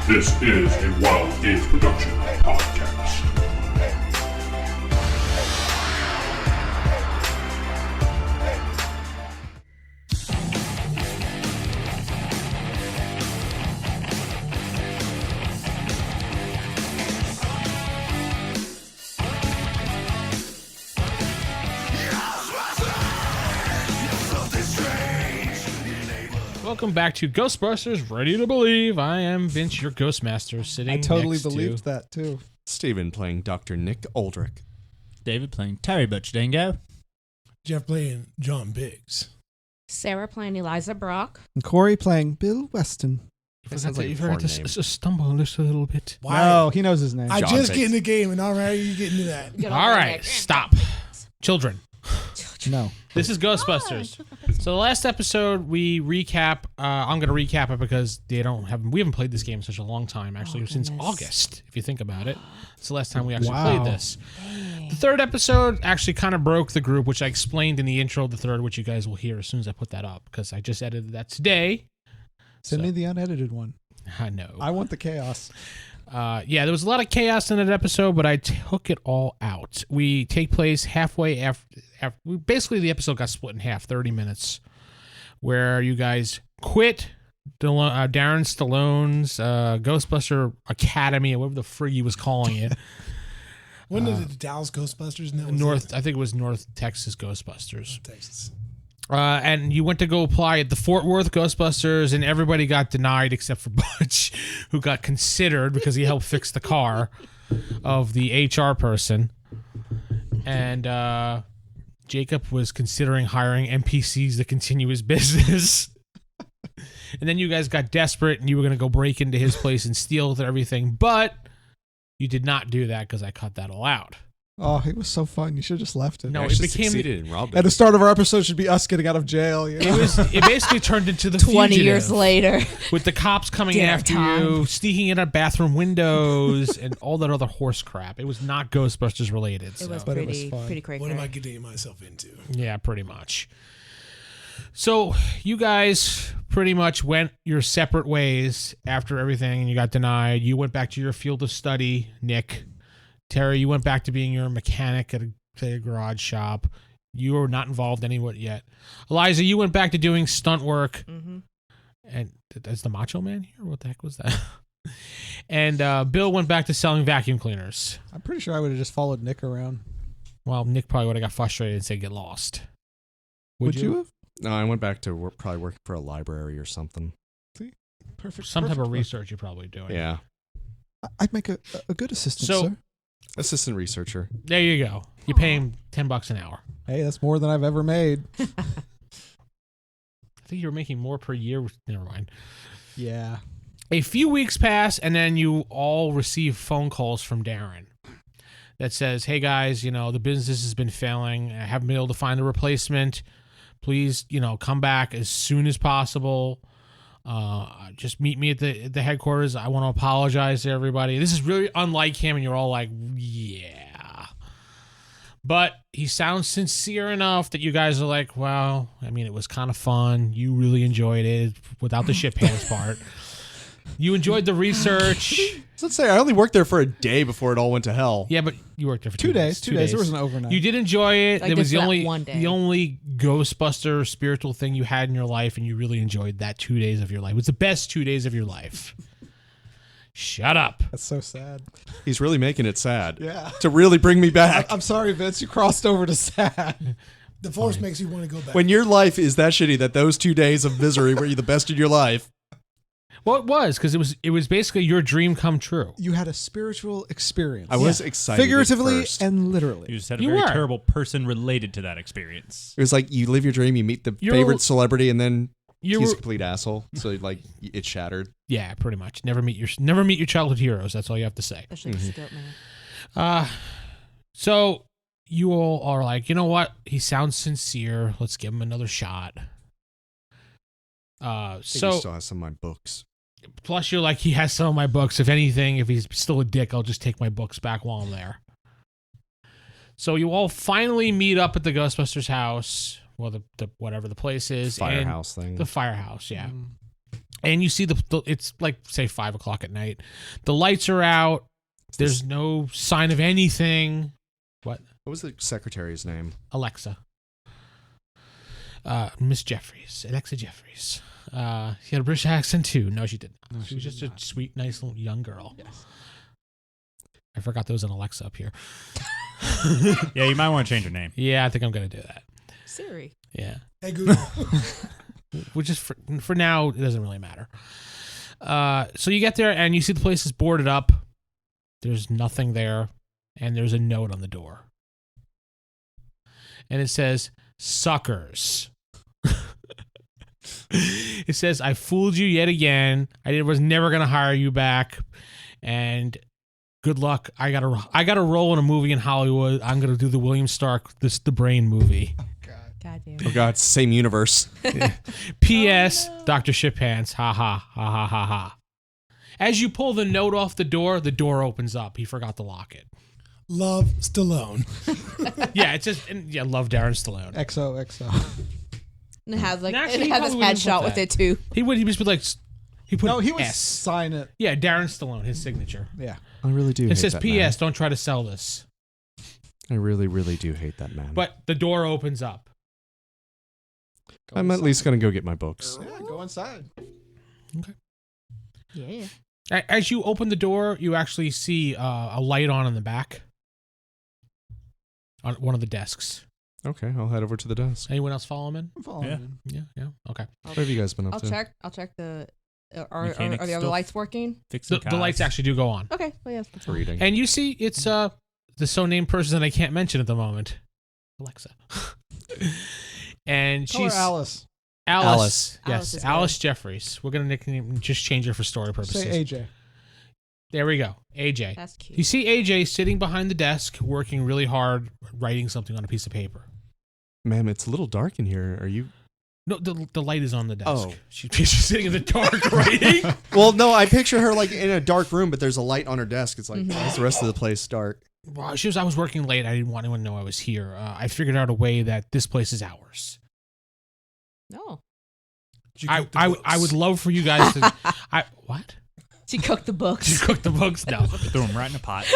This is a Wild Games Production podcast. Welcome back to Ghostbusters Ready to Believe. I am Vince, your Ghostmaster, sitting I totally next believed to... that, too. Steven playing Dr. Nick Aldrich. David playing Terry Butch Dingo. Jeff playing John Biggs. Sarah playing Eliza Brock. And Corey playing Bill Weston. You sounds like a forgot foreign to stumble just a little bit. Why? No, he knows his name. I John just Biggs. get in the game and already you get into that. Get All over right, there. stop. Children. No. This is Ghostbusters. So the last episode we recap. I'm going to recap it because we haven't played this game in such a long time. Actually, since goodness. August, if you think about it, it's the last time we actually Wow. played this. The third episode actually kind of broke the group, which I explained in the intro of the third, which you guys will hear as soon as I put that up because I just edited that today. Send me the unedited one. I know. I want the chaos. Yeah, there was a lot of chaos in that episode, but I took it all out. We take place halfway after basically the episode got split in half, 30 minutes, where you guys quit Darren Stallone's Ghostbuster Academy, or whatever the frig he was calling it. When did the Dallas Ghostbusters? No, I think it was North Texas Ghostbusters. Texas. And you went to go apply at the Fort Worth Ghostbusters, and everybody got denied except for Butch, who got considered because he helped fix the car of the HR person. And Jacob was considering hiring NPCs to continue his business. And then you guys got desperate, and you were going to go break into his place and steal everything. But you did not do that because I cut that all out. Oh, it was so fun. You should have just left it. No, I it just became... succeeded in robbing. At the start of our episode should be us getting out of jail. You know? It basically turned into the 20 Fugitive, years later. with the cops coming Dinner after time. you, sneaking in at bathroom windows, and all that other horse crap. It was not Ghostbusters related. It So. was But it was pretty, fun. pretty crazy. What am I getting myself into? Yeah, pretty much. So you guys pretty much went your separate ways after everything, and you got denied. You went back to your field of study, Nick. Terry, you went back to being your mechanic at a garage shop. You were not involved anywhere yet. Eliza, you went back to doing stunt work. Mm-hmm. And is the Macho Man here? What the heck was that? And Bill went back to selling vacuum cleaners. I'm pretty sure I would have just followed Nick around. Well, Nick probably would have got frustrated and said, "Get lost." Would you have? No, I went back to probably working for a library or something. Perfect. Some type perfect of work. research you're probably doing. Yeah. I'd make a good assistant, So- sir. Assistant researcher. There you go. You pay him $10 an hour. Hey, that's more than I've ever made. I think you were making more per year. Never mind. Yeah. A few weeks pass, and then you all receive phone calls from Darren that says, "Hey guys, the business has been failing. I haven't been able to find a replacement. Please, come back as soon as possible. Just meet me at the headquarters. I want to apologize to everybody." This is really unlike him, and you're all like, "Yeah." But he sounds sincere enough that you guys are like, "Well, it was kind of fun. You really enjoyed it without the shit pants part. You enjoyed the research." Let's say I only worked there for a day before it all went to hell. Yeah, but you worked there for 2 days. 2 days. There was an overnight. You did enjoy it. Like It was just the that one day. only Ghostbuster spiritual thing you had in your life, and you really enjoyed that 2 days of your life. It was the best 2 days of your life. Shut up. That's so sad. He's really making it sad. Yeah. To really bring me back. I'm sorry, Vince. You crossed over to sad. The Force makes you want to go back. When your life is that shitty that those 2 days of misery were the best in your life. Well, it was because it was basically your dream come true. You had a spiritual experience. I was excited. Figuratively at first. and literally. You just had a You very were. terrible person related to that experience. It was like you live your dream, you meet the You're- favorite celebrity, and then You he's were, a complete asshole. So like it shattered. yeah, pretty much. Never meet your childhood heroes. That's all you have to say. Especially the Scout Man. So you all are like, you know what? He sounds sincere. Let's give him another shot. I think he So still has some of my books. plus you're like, he has some of my books. If anything, if he's still a dick, I'll just take my books back while I'm there. So you all finally meet up at the Ghostbusters house. Well, the whatever the place is. Firehouse and thing. The firehouse, yeah. And you see it's like, say, 5 o'clock at night. The lights are out. There's no sign of anything. What was the secretary's name? Alexa. Miss Jeffries. Alexa Jeffries. She had a British accent too. No, she didn't. No, she was just a sweet, nice little young girl. Yes. I forgot there was an Alexa up here. Yeah, you might want to change your name. Yeah, I think I'm going to do that. Siri. Yeah. Hey, Google. Which is for now, it doesn't really matter. So you get there and you see the place is boarded up. There's nothing there. And there's a note on the door. And it says, "Suckers." It says, "I fooled you yet again. I was never going to hire you back. And good luck. I got a role in a movie in Hollywood. I'm going to do the William Stark, The Brain movie." God damn. Oh God, same universe. P.S. Dr. Shiphants. Ha ha ha ha ha ha. As you pull the note off the door opens up. He forgot to lock it. Love Stallone. Yeah, it's just love Darren Stallone. XOXO. And it has Actually, it he has his probably wouldn't headshot put with that. it too. He just put like he put No, he would S. sign it. Yeah, Darren Stallone, his signature. Yeah. I really do. It hate says that P.S. man. Don't try to sell this. I really, really do hate that man. But the door opens up. I'm at least gonna go get my books. Yeah, go inside. Yeah. As you open the door, you actually see a light on in the back on one of the desks. Okay, I'll head over to the desk. Anyone else follow him in? I'm following Yeah. him. Yeah. Okay. What have you guys been up I'll to? check. I'll check the. Are Mechanic the other stuff. lights working? Fixing The lights actually do go on. Okay. Well, yes. That's fine. Reading. And you see it's the so named person that I can't mention at the moment. Alexa. And Call her she's Alice. Alice. Alice Yes, is Alice Jeffries. We're gonna just change her for story purposes. Say AJ. There we go. AJ. That's cute. You see AJ sitting behind the desk, working really hard, writing something on a piece of paper. Ma'am, it's a little dark in here. Are you? No, the light is on the desk. Oh. She's sitting in the dark writing. Well, no, I picture her like in a dark room, but there's a light on her desk. It's like, why is the rest of the place dark? Well, I was working late. I didn't want anyone to know I was here. I figured out a way that this place is ours. No. I would love for you guys to. What? She cooked the Did books. you cook the books? No. Threw them right in a pot.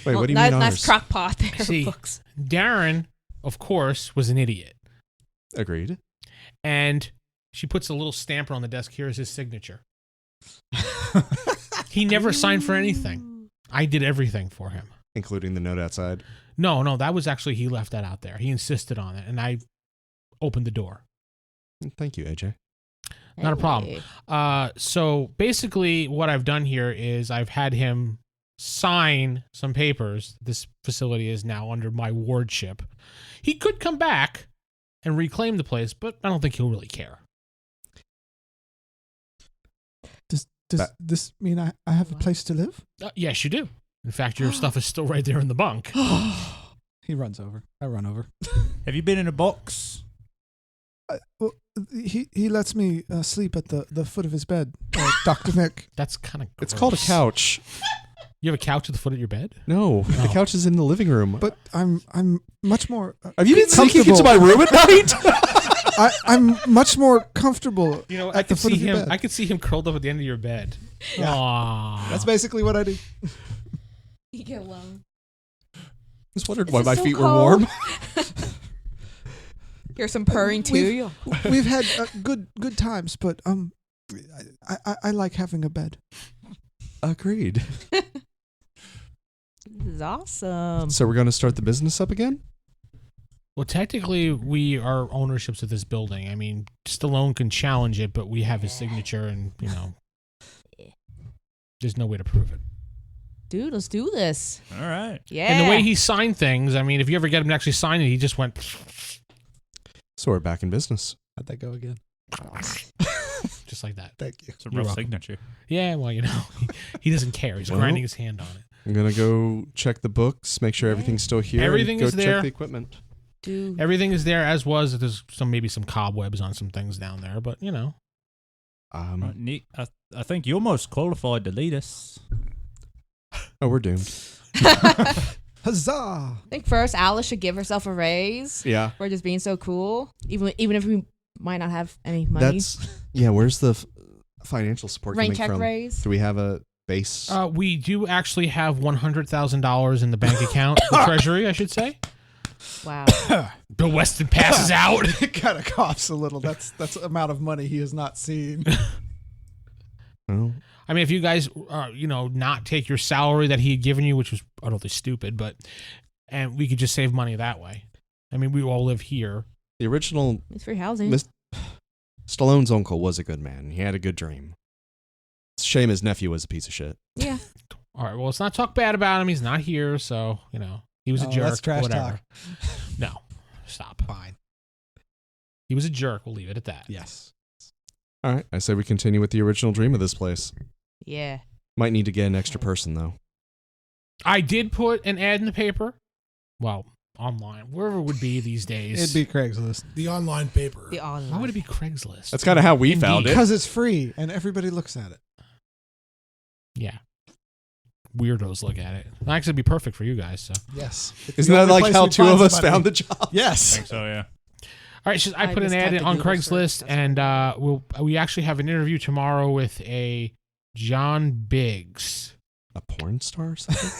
Wait, what do you mean Nice ours? crock pot there. See, Books. Darren, of course, was an idiot. Agreed. And she puts a little stamper on the desk. Here is his signature. He never signed for anything. I did everything for him. Including the note outside. No, that was actually, he left that out there. He insisted on it, and I opened the door. Thank you, AJ. Not a problem. So basically what I've done here is I've had him sign some papers. This facility is now under my wardship. He could come back and reclaim the place, but I don't think he'll really care. Does this mean I have a place to live? Yes, you do. In fact, your stuff is still right there in the bunk. He runs over. I run over. Have you been in a box? Well, he lets me sleep at the foot of his bed, Dr. Nick. That's kind of It's called a couch. You have a couch at the foot of your bed? No, the couch is in the living room. But I'm much more. Have you been sneaking into my room at night? I'm much more comfortable. You know, at I the could foot see of your him. bed. I could see him curled up at the end of your bed. Yeah. Aww. That's basically what I do. You get alone. Just wondered Is why it my so feet were cold? warm. Here's some purring too. We've had good times, but I like having a bed. Agreed. This is awesome. So we're going to start the business up again? Well, technically, we are ownerships of this building. I mean, Stallone can challenge it, but we have his signature, and there's no way to prove it. Dude, let's do this. All right. Yeah. And the way he signed things, I mean, if you ever get him to actually sign it, he just went. So we're back in business. How'd that go again? Just like that. Thank you. It's a You're rough welcome. signature. Yeah, well, he doesn't care. He's Well, grinding his hand on it. I'm going to go check the books, make sure everything's still here. Everything and go is there. check the equipment. Dude. Everything is there as was. There's maybe some cobwebs on some things down there, but Right, Nick, I think you're most qualified to lead us. Oh, we're doomed. Huzzah! I think first Alice should give herself a raise Yeah. for just being so cool. Even if we might not have any money. Where's the financial support Rain coming check from? raise. Do we have a base? We do actually have $100,000 in the bank account, the treasury, I should say. Wow. Bill Weston passes out. It kind of coughs a little. That's the amount of money he has not seen. Well, I mean, if you guys, not take your salary that he had given you, which was utterly stupid, and we could just save money that way. I mean, we all live here. the original It's free housing. Stallone's uncle was a good man. He had a good dream. It's a shame his nephew was a piece of shit. Yeah. All right, well, let's not talk bad about him. He's not here, so, he was a jerk. That's trash whatever. talk. No, stop. Fine. He was a jerk. We'll leave it at that. Yes. All right, I say we continue with the original dream of this place. Yeah. Might need to get an extra person, though. I did put an ad in the paper. Well, online, wherever it would be these days. It'd be Craigslist. The online paper. The online. Why would it be Craigslist? That's kind of how we found it. Because it's free and everybody looks at it. Yeah. Weirdos look at it. Actually, it'd be perfect for you guys. So. Yes. Isn't that like how two of us found the job? I Yes. think so, yeah. All right, I put an just ad had in to on Google Craigslist, search. and we actually have an interview tomorrow with a John Biggs. A porn star or something?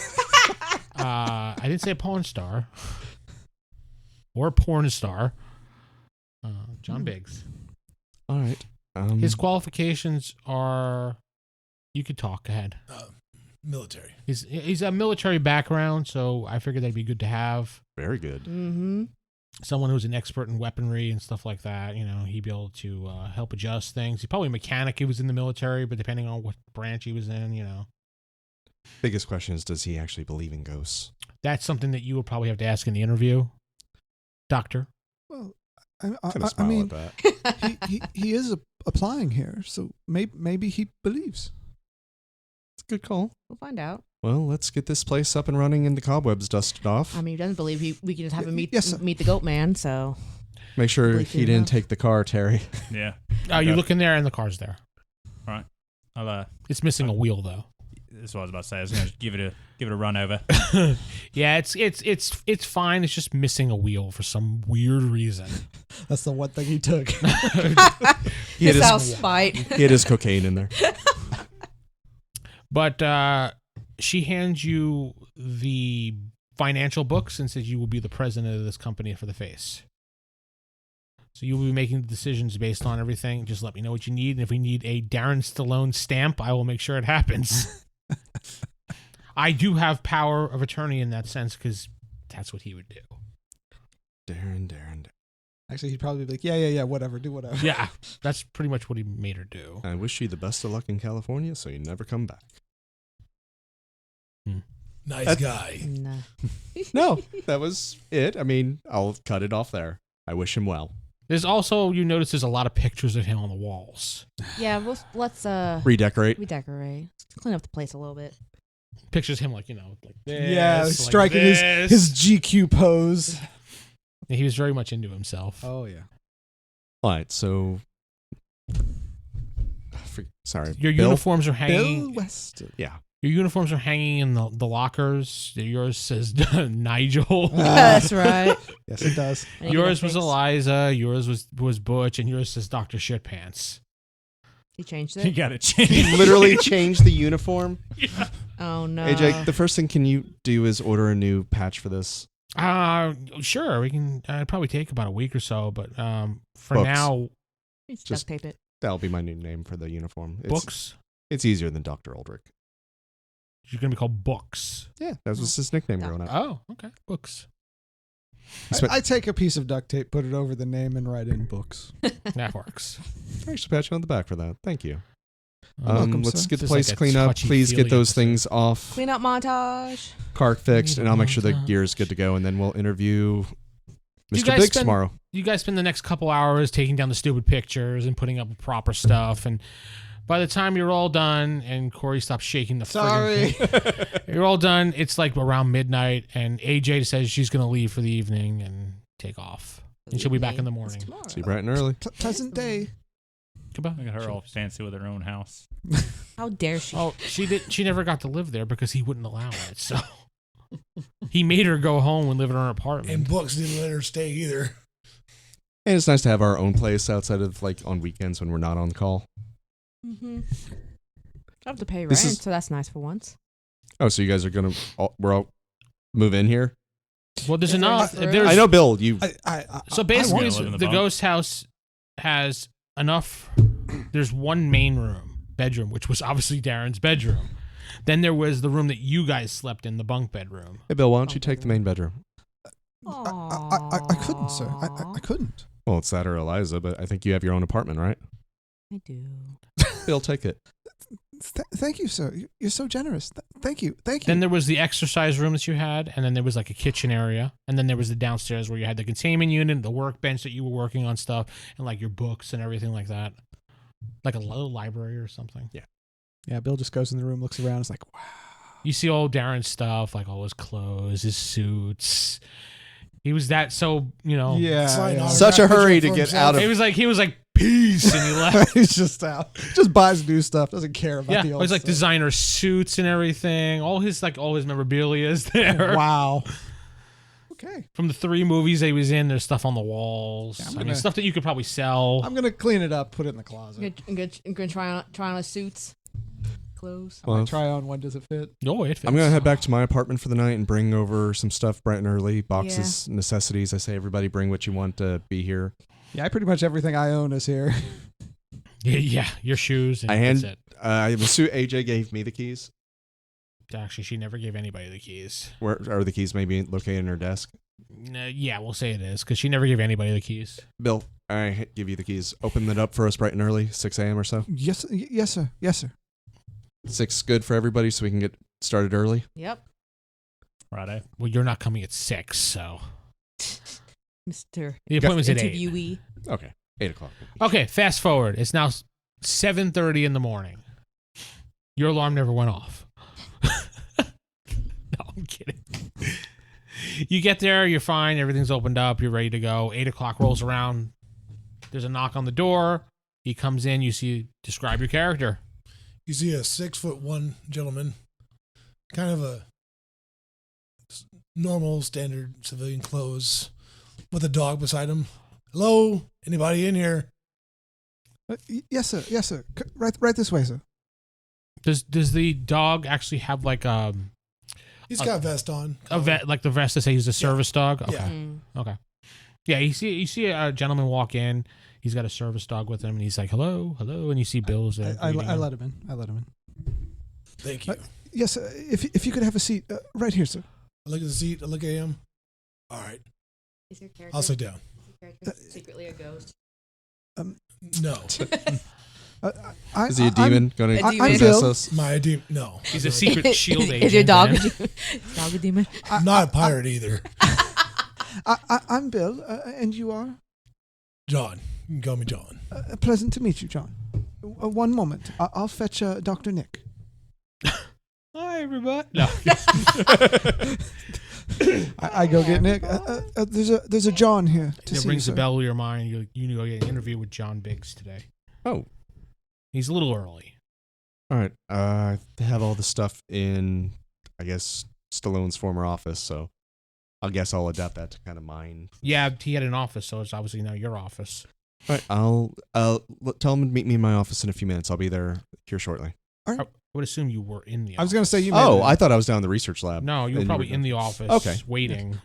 I didn't say a porn star or a porn star. John Biggs. All right. His qualifications are. You could talk. Go ahead. Military. He's a military background, so I figured that'd be good to have Very good. Mm-hmm. someone who's an expert in weaponry and stuff like that. He'd be able to help adjust things. He's probably a mechanic. He was in the military, but depending on what branch he was in, Biggest question is, does he actually believe in ghosts? That's something that you will probably have to ask in the interview, Doctor. Well, Kind of I smile mean, at that. he is applying here, so maybe he believes. It's a good call. We'll find out. Well, let's get this place up and running and the cobwebs dusted off. I mean, he doesn't believe we can just have him meet Yes, sir. meet the goat man, so. Make sure believe he you didn't enough. take the car, Terry. Yeah. You look in there and the car's there. All right. I'll It's missing a wheel though. that's what I was about to say. I was gonna give it a run over. Yeah, it's fine. It's just missing a wheel for some weird reason. That's the one thing he took. He had His his, house spite. he had his cocaine in there. But she hands you the financial books and says you will be the president of this company for the face. So you will be making the decisions based on everything. Just let me know what you need. And if we need a Darren Stallone stamp, I will make sure it happens. I do have power of attorney in that sense because that's what he would do. Darren. Actually, he'd probably be like, yeah, whatever, do whatever. Yeah, that's pretty much what he made her do. I wish you the best of luck in California so you never come back. Nice guy. No. No, that was it. I mean, I'll cut it off there. I wish him well. There's also, you notice there's a lot of pictures of him on the walls. Yeah, let's Redecorate. redecorate. Let's clean up the place a little bit. Pictures him like this. Yeah, like striking this. his GQ pose. He was very much into himself. Oh yeah. All right, so... Sorry. Your Bill? uniforms are hanging. Bill Weston. Yeah. Your uniforms are hanging in the lockers. Yours says Nigel. That's right. Yes, it does. I need Yours my was fix. Eliza. Yours was Butch, and yours says Dr. Shitpants. He changed You it. got to He change. literally changed the uniform. Oh no. AJ, the first thing can you do is order a new patch for this. Sure, we can. It'd probably take about a week or so, but for Books. now, Just just- duct tape it. That'll be my new name for the uniform. books. It's easier than Dr. Aldrich. You're gonna be called Books. Yeah, that was his nickname growing up. Oh, okay, Books. I take a piece of duct tape, put it over the name, and write in books. That works. I should pat you on the back for that. Thank you. Welcome, Let's sir. get the This is place like a cleaned up. Please get touchy-feely those episode. things off. Clean up montage. Car fixed, and I'll make sure the Montage. gear is good to go, and then we'll interview You Mr. guys Biggs spend- tomorrow. You guys spend the next couple hours taking down the stupid pictures and putting up proper stuff, and by the time you're all done, and Corey stops shaking the Sorry. friggin' thing, you're all done. It's like around midnight, and AJ says she's gonna leave for the evening and take off, and she'll be back in the morning. See you bright and early. Pleasant day. Goodbye. Look at her all fancy with her own house. How dare she? Oh, she never got to live there because he wouldn't allow it. So he made her go home and live in her apartment. And books didn't let her stay either. And it's nice to have our own place outside of like on weekends when we're not on call. Mm-hmm. I have to pay rent, This is- so that's nice for once. Oh, so you guys are we're all move in here? Well, there's Is there enough. enough room? There's I know, Bill. You so basically, I live in the the bunk. ghost house has enough. There's one main bedroom, which was obviously Darren's bedroom. Then there was the room that you guys slept in, the bunk bedroom. Hey, Bill. Why don't you take the main bedroom? I couldn't, sir. I couldn't. Well, it's that or Eliza, but I think you have your own apartment, right? I do. Bill, take it. Thank you, sir. You're so generous. Thank you. Thank you. Then there was the exercise room that you had, and then there was like a kitchen area, and then there was the downstairs where you had the containment unit, the workbench that you were working on stuff, and like your books and everything like that, like a little library or something. Yeah, Bill just goes in the room, looks around. It's like, wow. You see all Darren's stuff, like all his clothes, his suits. He was that so Yeah. Sign autograph Such a hurry picture to for get himself. out of. He was like peace, and he left. He's just out. Just buys new stuff. Doesn't care about Yeah, the it old was like stuff. designer suits and everything. All his memorabilia is there. Wow. Okay. From the 3 movies that he was in, there's stuff on the walls. Yeah, I mean, stuff that you could probably sell. I'm gonna clean it up, put it in the closet. I'm gonna try on his suits, clothes. I'm gonna Well, try on one. Does it fit? No, it fits. I'm gonna head back to my apartment for the night and bring over some stuff bright and early. Boxes, necessities. I say everybody bring what you want to be here. Yeah, pretty much everything I own is here. Yeah, your shoes. And I hand. that's it. I assume AJ gave me the keys. Actually, she never gave anybody the keys. Where are the keys? Maybe located in her desk. Yeah, we'll say it is because she never gave anybody the keys. Bill, I give you the keys. Open it up for us bright and early, 6 a.m. or so. Yes, sir. Yes, sir. 6 good for everybody, so we can get started early. Yep, Friday. Well, you're not coming at 6, so Mr. the appointment's at 8. Interviewee. Okay, 8 o'clock. Okay, fast forward. It's now 7:30 in the morning. Your alarm never went off. No, I'm kidding. You get there, you're fine, everything's opened up, you're ready to go. 8 o'clock rolls around. There's a knock on the door. He comes in, describe your character. You see a 6'1" gentleman, kind of a normal, standard civilian clothes, with a dog beside him. Hello, anybody in here? Yes, sir. Yes, sir. Right this way, sir. Does the dog actually have like He's got a vest on. a vet, like the vest to say he's a service dog? Okay. Yeah. Okay. Yeah, you see a gentleman walk in. He's got a service dog with him, and he's like, "Hello, hello," and you see Bill's there. I greeting him. let him in. I let him in. Thank you. Yes, sir. If you could have a seat right here, sir. I look at the seat. I look at him. All right, Is your character, I'll sit down. secretly a ghost? No, Is he a demon? Going A to demon. possess Bill. us? my demon. No, He's a secret shield agent. Is your dog man. dog a demon? I'm not a pirate either. I'm Bill, and you are. John, you can call me John. Pleasant to meet you, John. One moment. I'll fetch Dr. Nick. Hi, everybody. No. I go get Nick. There's a John here to It see rings you, a sir. bell to your mind. You know, get an interview with John Biggs today. Oh, He's a little early. all right. I have all the stuff in, I guess, Stallone's former office, so I guess I'll adapt that to kind of mine. Yeah, he had an office, so it's obviously now your office. All right, I'll tell him to meet me in my office in a few minutes. I'll be there here shortly. I would assume you were in the office. I was going to say you. Oh, I thought I was down in the research lab. No, you were And probably in the office. Okay. Waiting.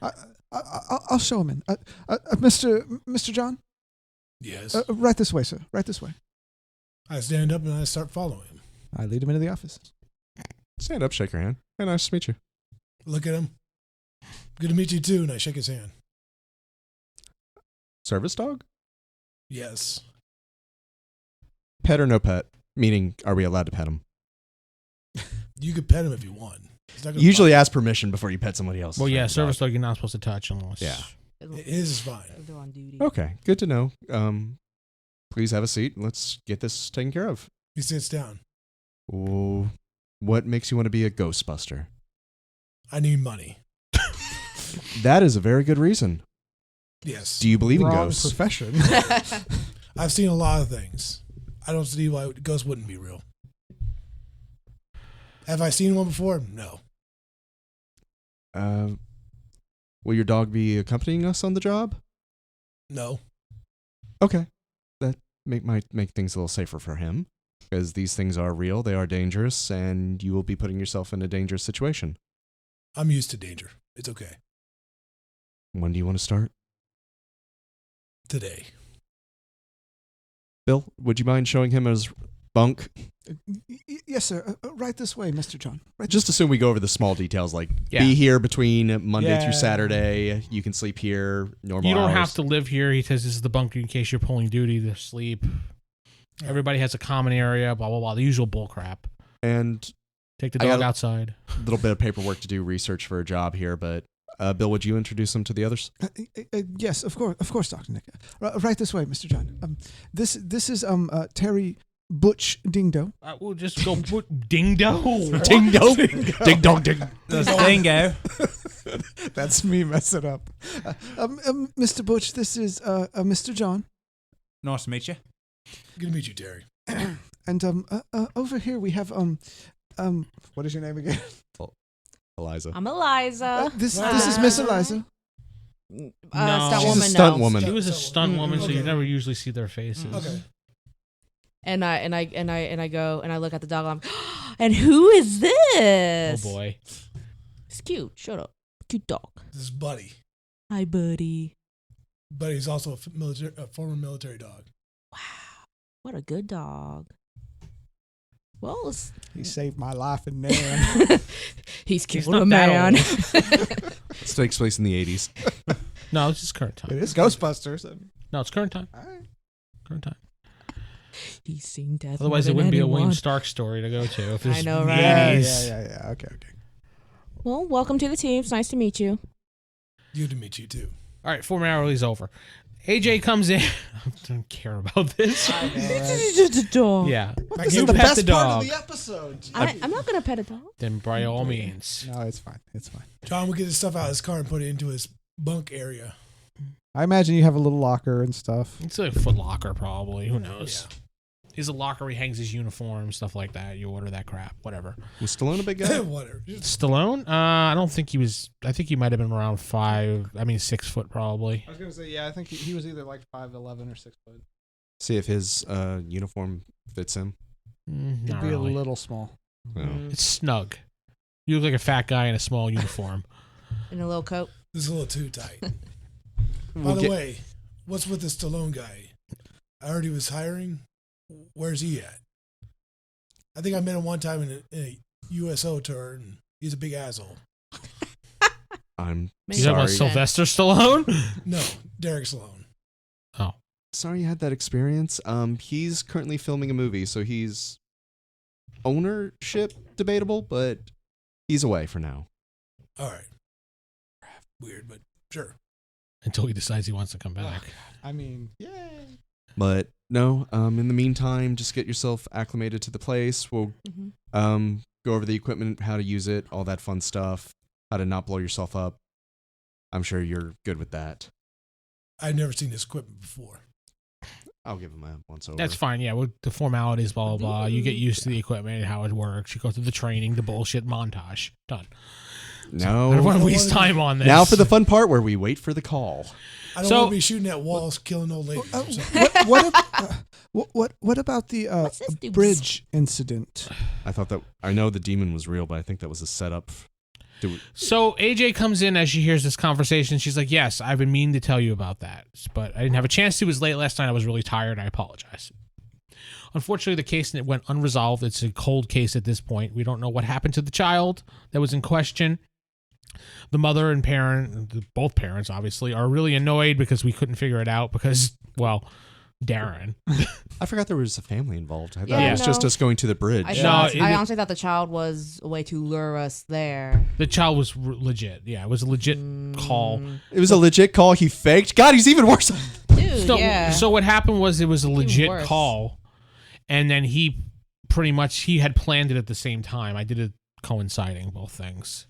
I'll show him in. Mr. John. Yes. Right this way, sir. Right this way. I stand up and I start following him. I lead him into the office. Stand up, shake your hand. Hey, nice to meet you. Look at him. Good to meet you too. And I shake his hand. Service dog? Yes. Pet or no pet? Meaning, are we allowed to pet him? You could pet him if you want. He's not gonna Usually bite ask permission before you pet somebody else. Well, yeah, service dog you're not supposed to touch unless. Yeah. you. His is fine. They're on duty. Okay, good to know. Please have a seat. Let's get this taken care of. He sits down. Ooh, what makes you want to be a Ghostbuster? I need money. That is a very good reason. Yes. Do you believe in Wrong ghosts? profession. I've seen a lot of things. I don't see why ghosts wouldn't be real. Have I seen one before? No. Will your dog be accompanying us on the job? No. Okay. That might make things a little safer for him. Because these things are real, they are dangerous, and you will be putting yourself in a dangerous situation. I'm used to danger. It's okay. When do you want to start? Today. Bill, would you mind showing him his bunk? Yes, sir. Right this way, Mr. John. Right. Just assume we go over the small details, like Yeah. be here between Monday Yeah. through Saturday. You can sleep here, normal You don't hours. have to live here. He says this is the bunker in case you're pulling duty to sleep. Everybody has a common area, blah, blah, blah. The usual bull crap. And Take the I dog got- outside. a little bit of paperwork to do research for a job here, but Bill, would you introduce him to the others? Yes, of course, Dr. Nick. Right this way, Mr. John. This is Terry Butch Dingdo. We'll just go Dingdo. Dingo, ding dong, ding. Dingo. That's me messing up. Mr. Butch, this is Mr. John. Nice to meet you. Good to meet you, Terry. And over here we have what is your name again? Eliza. I'm Eliza. This is Miss Eliza. No. Stunt She's a woman. stunt no. woman. He was a stunt woman, so you Okay. never usually see their faces. Okay. And I go and I look at the dog. I'm, and who is Oh this? boy. It's cute. Shut up. Cute dog. This is Buddy. Hi, buddy. Buddy's also a former military dog. Wow, what a good dog. Well, He saved my life in Nan. he's killed not a that man. This takes place in the 80s. No, it's just current time. It is Ghostbusters. No, it's current time. All right. Current time. He's seen death. Otherwise, more it wouldn't than be a William anyone. Stark story to go to. If I it's know, the right? Yeah. 80s. Okay. Well, welcome to the team. It's nice to meet you. Good to meet you, too. All right, formality's over. AJ comes in. I don't care about this. It's just a dog. Yeah. This You is the pet best the part dog. of the episode. I'm not gonna pet a dog. Then by all means. No, it's fine. It's fine. John will get his stuff out of his car and put it into his bunk area. I imagine you have a little locker and stuff. It's a Foot Locker, probably. Who knows? He's a locker where he hangs his uniform, stuff like that. You order that crap, whatever. Was Stallone a big guy? Whatever. Stallone? I don't think he was. I think he might have been around 6 foot probably. I was gonna say, yeah, I think he was either like 5'11" or 6 foot. See if his uniform fits him. He'd Not be really. a little small. No. It's snug. You look like a fat guy in a small uniform. In a little coat. This is a little too tight. By We'll the get- way, what's with the Stallone guy? I heard he was hiring. Where's he at? I think I met him one time in a USO tour, and he's a big asshole. I'm Maybe You talking about sorry. Sylvester Stallone? No, Derek Stallone. Oh. Sorry you had that experience. He's currently filming a movie, so he's ownership debatable, but he's away for now. All right. Weird, but sure. Until he decides he wants to come back. I mean, yay. But no, in the meantime, just get yourself acclimated to the place. We'll Mm-hmm. go over the equipment, how to use it, all that fun stuff, how to not blow yourself up. I'm sure you're good with that. I've never seen this equipment before. I'll give him a once over. That's fine. Yeah, with the formalities, blah, blah, blah. You get used to the equipment and how it works. You go through the training, the bullshit montage. Done. I don't No. want to waste time on this. Now for the fun part where we wait for the call. I don't So- want to be shooting at walls, killing old ladies. or something. What about the What's this dude's- bridge incident? I know the demon was real, but I think that was a setup. So AJ comes in as she hears this conversation. She's like, yes, I've been meaning to tell you about that, but I didn't have a chance to. It was late last night. I was really tired. I apologize. Unfortunately, the case went unresolved. It's a cold case at this point. We don't know what happened to the child that was in question. The mother and both parents, obviously, are really annoyed because we couldn't figure it out because, well, Darren. I forgot there was a family involved. I thought Yeah, it was just no. us going to the bridge. I honestly thought the child was a way to lure us there. The child was legit. Yeah, it was a legit call. It was a legit call he faked. God, he's even worse. Dude, So, yeah. so what happened was it was a legit worse. call, and then he had planned it at the same time. I did it coinciding both things.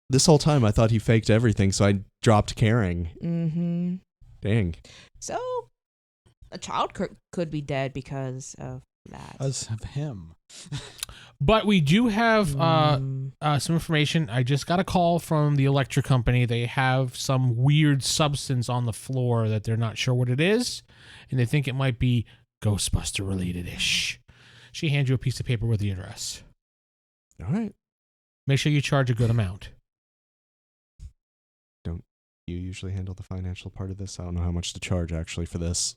This whole time I thought he faked everything, so I dropped caring. Mm-hmm. Dang. So, a child could be dead because of that. Us of him. But we do have some information. I just got a call from the electric company. They have some weird substance on the floor that they're not sure what it is, and they think it might be Ghostbuster related-ish. She hands you a piece of paper with the address. All right. Make sure you charge a good amount. Don't you usually handle the financial part of this? I don't know how much to charge actually for this.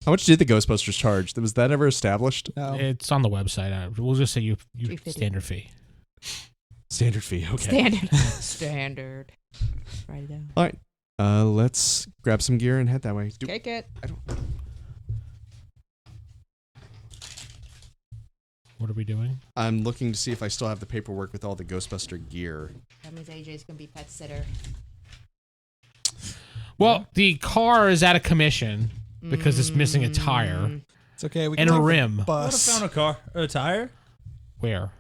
How much did the Ghostbusters charge? Was that ever established? No. It's on the website. We'll just say you $3.50. standard fee. Standard fee. Okay. Standard. Write it down. All right. Let's grab some gear and head that way. Kick it. What are we doing? I'm looking to see if I still have the paperwork with all the Ghostbuster gear. That means AJ's gonna be pet sitter. Well, the car is out of commission because it's missing a tire It's okay. We and can a take the rim. I would have bus. found a car, a tire. Where?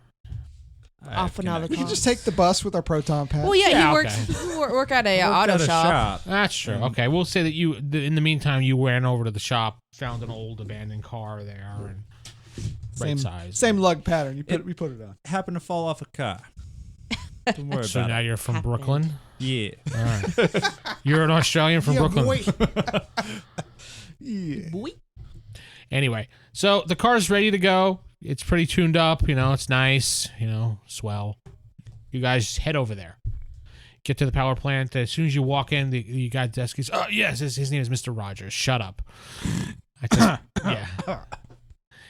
Off another We car. can just take the bus with our proton pack. Well, yeah, Yeah, you work at a auto shop. That's true. Okay, we'll say that in the meantime, you ran over to the shop, found an old abandoned car there, and right size. Same lug pattern. We put it on. Happened to fall off a car. Don't worry So about now it. you're from Happened. Brooklyn? Yeah. All right. You're an Australian from Brooklyn. boy. Yeah. Boy. Anyway, so the car's ready to go. It's pretty tuned up. It's nice. Swell. You guys head over there. Get to the power plant. As soon as you walk in, the guy at the desk goes, "Oh, yes, his name is Mr. Rogers. Shut up." Yeah.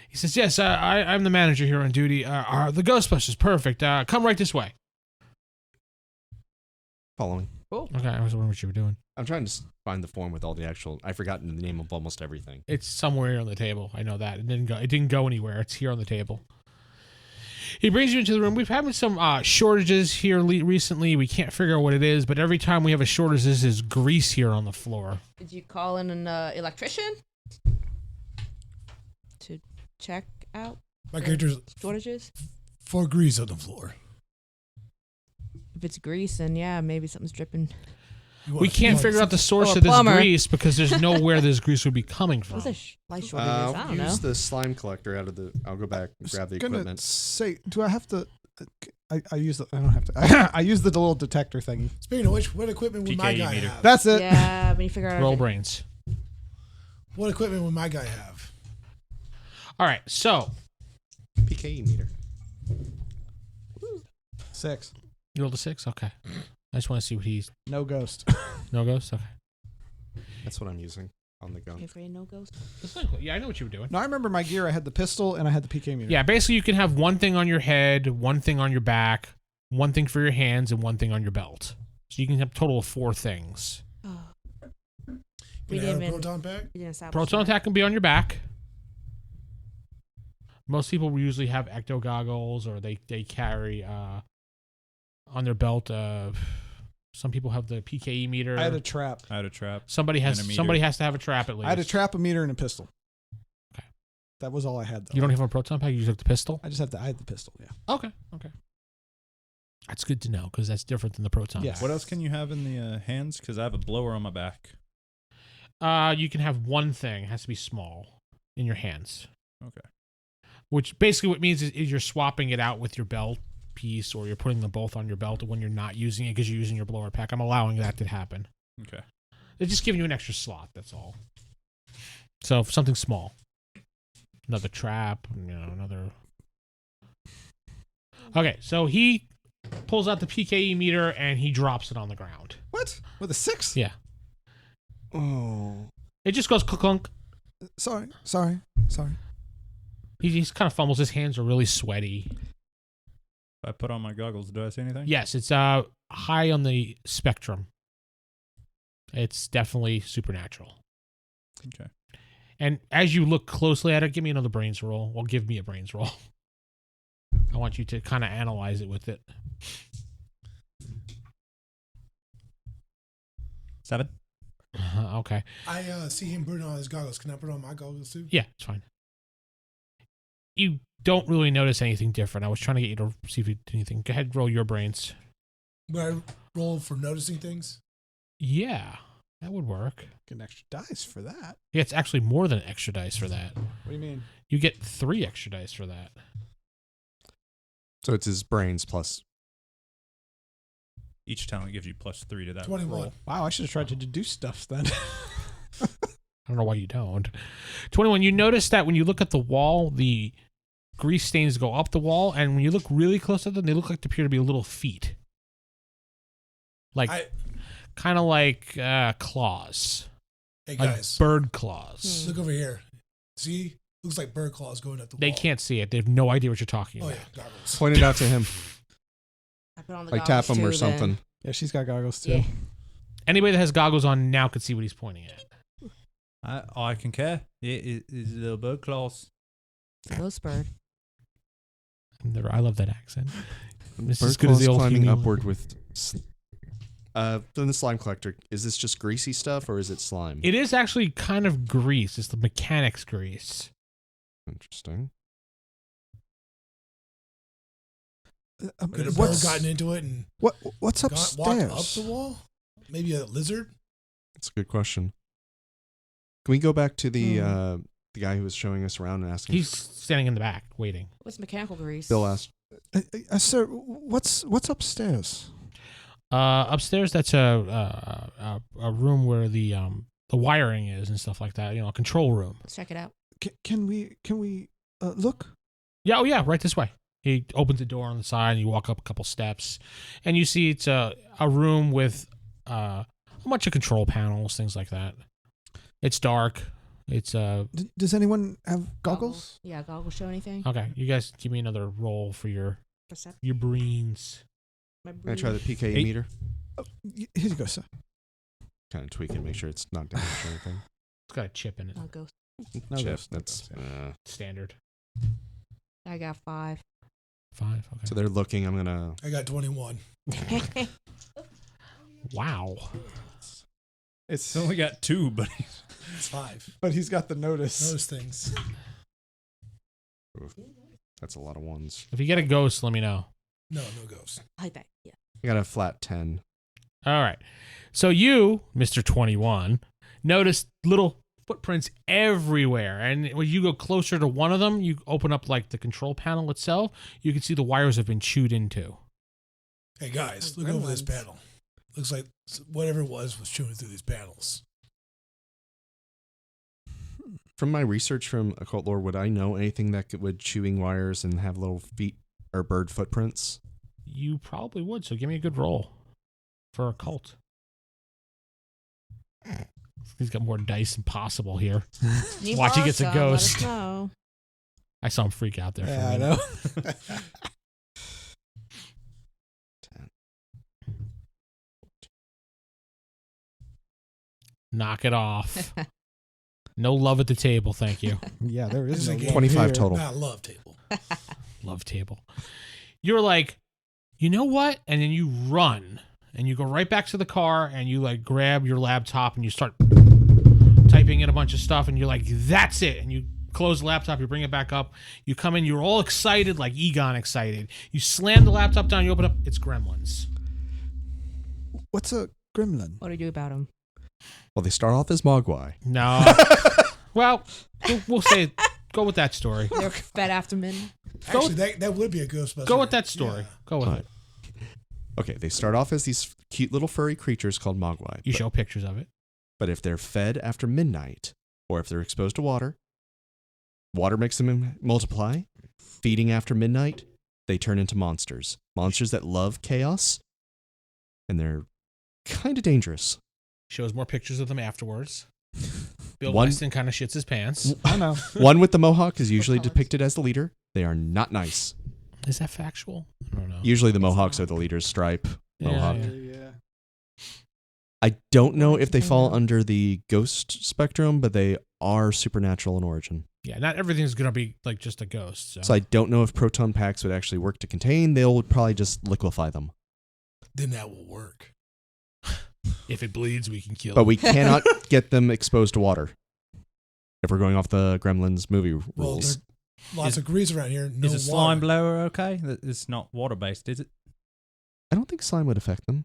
He says, "Yes, I'm the manager here on duty. The Ghostbusters, perfect. Come right this way." Following. Okay, I was wondering what you were doing. I'm trying to find the form with all the actual. I've forgotten the name of almost everything. It's somewhere here on the table. I know that. It didn't go anywhere. It's here on the table. He brings you into the room. We've had some shortages here recently. We can't figure out what it is, but every time we have a shortage, this is grease here on the floor. Did you call in an electrician to check out My character's shortages? 4 grease on the floor. If it's grease, then yeah, maybe something's dripping. We can't figure out the source Or of this plumber. grease because there's nowhere this grease would be coming from. What's a light shortages? I I'll don't know. use the slime collector out of the. I'll go back and grab the Gonna equipment. say, do I have to? I use the. I don't have to. I use the little detector thingy. Speaking of which, what equipment would my PKE guy meter. have? That's it. Yeah, when you figure out Roll brains. What equipment would my guy have? All right, so PKE meter. 6. you rolled a 6? Okay. I just want to see what he's... No ghost. No ghost? Okay. That's what I'm using on the gun. You afraid no ghost? Yeah, I know what you were doing. No, I remember my gear. I had the pistol and I had the PK meter. Yeah, basically you can have one thing on your head, one thing on your back, one thing for your hands, and one thing on your belt. So you can have a total of 4 things. Oh. Can We I have a didn't proton pack? we didn't establish Proton that. attack can be on your back. Most people usually have ecto goggles or they carry on their belt. Some people have the PKE meter. I had a trap. Somebody and a meter. has to have a trap at least. I had a trap, a meter, and a pistol. Okay. That was all I had, though. You don't have a proton pack? You just have the pistol? I just had I had the pistol. Yeah. Okay. That's good to know because that's different than the proton Yeah. pack. What else can you have in the hands? Because I have a blower on my back. You can have one thing. It has to be small in your hands. Okay. Which basically what it means is you're swapping it out with your belt piece or you're putting them both on your belt when you're not using it because you're using your blower pack. I'm allowing that to happen. Okay. They're just giving you an extra slot. That's all. So something small. Another trap, another. Okay, so he pulls out the PKE meter and he drops it on the ground. What? With a 6? Yeah. Oh. It just goes clunk. Sorry. He just kind of fumbles. His hands are really sweaty. If I put on my goggles, do I see anything? Yes, it's high on the spectrum. It's definitely supernatural. Okay. And as you look closely at it, give me another brains roll. Well, give me a brains roll. I want you to kind of analyze it with it. 7. Okay. I see him putting on his goggles. Can I put on my goggles too? Yeah, it's fine. You don't really notice anything different. I was trying to get you to see if you did anything. Go ahead, roll your brains. Would I roll for noticing things? Yeah. That would work. Get an extra dice for that. Yeah, it's actually more than extra dice for that. What do you mean? You get 3 extra dice for that. So it's his brains plus. Each talent gives you +3 to that 21. roll. Wow, I should have tried to deduce stuff then. I don't know why you don't. 21, you notice that when you look at the wall, the grease stains go up the wall, and when you look really close at them, they look like they appear to be little feet. Like, kind of like claws. Hey, Like guys. bird claws. Look over here. See? Looks like bird claws going up the wall. They can't see it. They have no idea what you're talking Oh, about. yeah. Goggles. Point it out to him. I put on the Like tap goggles him or too, something. then. Yeah, she's got goggles too. Yeah. Anybody that has goggles on now can see what he's pointing at. I can care. It is little bird claws. Ghost bird. I love that accent. It's Bird as good as claws the old climbing Huey. upward with. Then the slime collector. Is this just greasy stuff or is it slime? It is actually kind of grease. It's the mechanics grease. Interesting. Could a bird What's gotten into it and what's walked upstairs? up the wall? Maybe a lizard? That's a good question. Can we go back to the guy who was showing us around and asking? He's standing in the back waiting. What's mechanical grease? Bill asked. Sir, what's upstairs? Upstairs, that's a room where the wiring is and stuff like that. You know, a control room. Let's check it out. Can we look? Yeah, oh yeah, right this way. He opens the door on the side, and you walk up a couple steps, and you see it's a room with a bunch of control panels, things like that. It's dark. It's Does anyone have goggles? Yeah, goggles show anything? okay. You guys give me another roll for your Perception. brains. My Can I try the PKE 8. meter? Here you go, sir. Kind of tweak it, make sure it's not damaged or anything. It's got a chip in it. Not ghost. No Chip, ghost, no that's. ghost, yeah. Standard. I got 5. 5. Okay. So they're looking. I'm gonna. I got 21. Wow. It's It's only got 2, but It's 5. but he's got the notice. Those things. Oof, that's a lot of ones. If you get a ghost, let me know. No ghosts. I like that. Yeah. I got a flat 10. All right. So you, Mr. 21, notice little footprints everywhere. And when you go closer to one of them, you open up like the control panel itself. You can see the wires have been chewed into. Hey, guys, Those look over this gremlins. panel. Looks like whatever it was chewing through these panels. From my research from occult lore, would I know anything that would chewing wires and have little feet or bird footprints? You probably would. So give me a good roll for a cult. He's got more dice than possible here. You Watch, he borrow gets a some, ghost. Let us know. I saw him freak out there. for a Yeah, I minute. know. 10. Knock it off. No love at the table, thank you. Yeah, there This is is a no game. love 25 here. total. Not love table. Love table. You're like, you know what? And then you run and you go right back to the car and you like grab your laptop and you start typing in a bunch of stuff and you're like, that's it. And you close the laptop, you bring it back up, you come in, you're all excited, like Egon excited. You slam the laptop down, you open up, it's Gremlins. What's a gremlin? What do you do about him? Well, they start off as Mogwai. No. Well, we'll say, go with that story. They're fed after men. Go Actually, that would be a Ghostbuster. Go with that story. Yeah. Go with Fine. it. Okay, they start off as these cute little furry creatures called Mogwai. You show pictures of it. But if they're fed after midnight, or if they're exposed to water, water makes them multiply. Feeding after midnight, they turn into monsters. Monsters that love chaos, and they're kind of dangerous. Shows more pictures of them afterwards. Bill One- Weston kind of shits his pants. I know. One with the mohawk is usually colors? depicted as the leader. They are not nice. Is that factual? I don't know. Usually the It's mohawks not. are the leaders. Stripe, Yeah, mohawk. yeah. Yeah. I don't know if they I fall know. under the ghost spectrum, but they are supernatural in origin. Yeah, not everything's going to be like just a ghost. So, So I don't know if proton packs would actually work to contain. They'll probably just liquefy them. Then that will work. if it bleeds, we can kill But it. we cannot get them exposed to water. If we're going off the Gremlins movie Well, rules. there's lots of grease around here. No is a slime water. blower okay? It's not water based, is it? I don't think slime would affect them.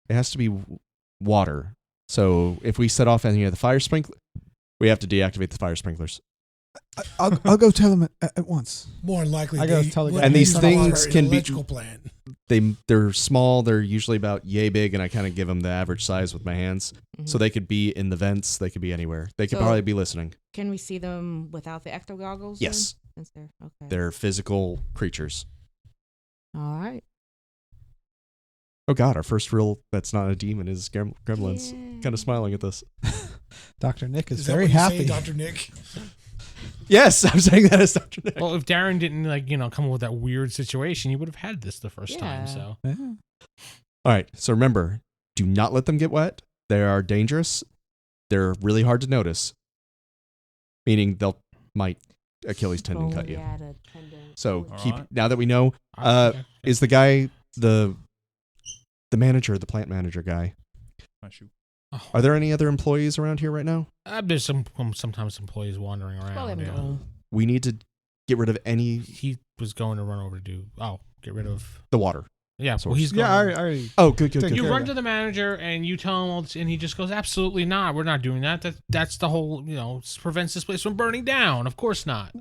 It has to be water. So if we set off any of the fire sprinklers, we have to deactivate the fire sprinklers. I'll go tell him at once. More than likely, I gotta tell the guy. And these use things water in can an be- electrical plant. They're small. They're usually about yay big, and I kind of give them the average size with my hands. Mhm. So they could be in the vents. They could be anywhere. They could So- probably be listening. Can we see them without the ecto goggles? Yes, Then? Since they're okay. they're physical creatures. All right. Oh God, our first real that's not a demon is Gremlins. Yeah. Kind of smiling at this. Dr. Nick is Is that very what you happy. say, Dr. Nick? Yes, I'm saying that as Dr. Nick. Well, if Darren didn't come up with that weird situation, you would have had this the first time. Yeah. So Yeah. All right, so remember, do not let them get wet. They are dangerous. They're really hard to notice. Meaning might Achilles tendon cut you. Boniata tendon. So All keep right. now that we know, is the guy the manager, the plant manager guy? My shoe. Are there any other employees around here right now? There's sometimes employees wandering Probably around. have Yeah. no- We need to get rid of any He was going to run over to get rid of. the water. Yeah, So well, he's going. Yeah, I already. Oh, good. Take You care run of to the manager and you tell him, and he just goes, "Absolutely not. We're not doing that. That's the whole, prevents this place from burning down. Of course not."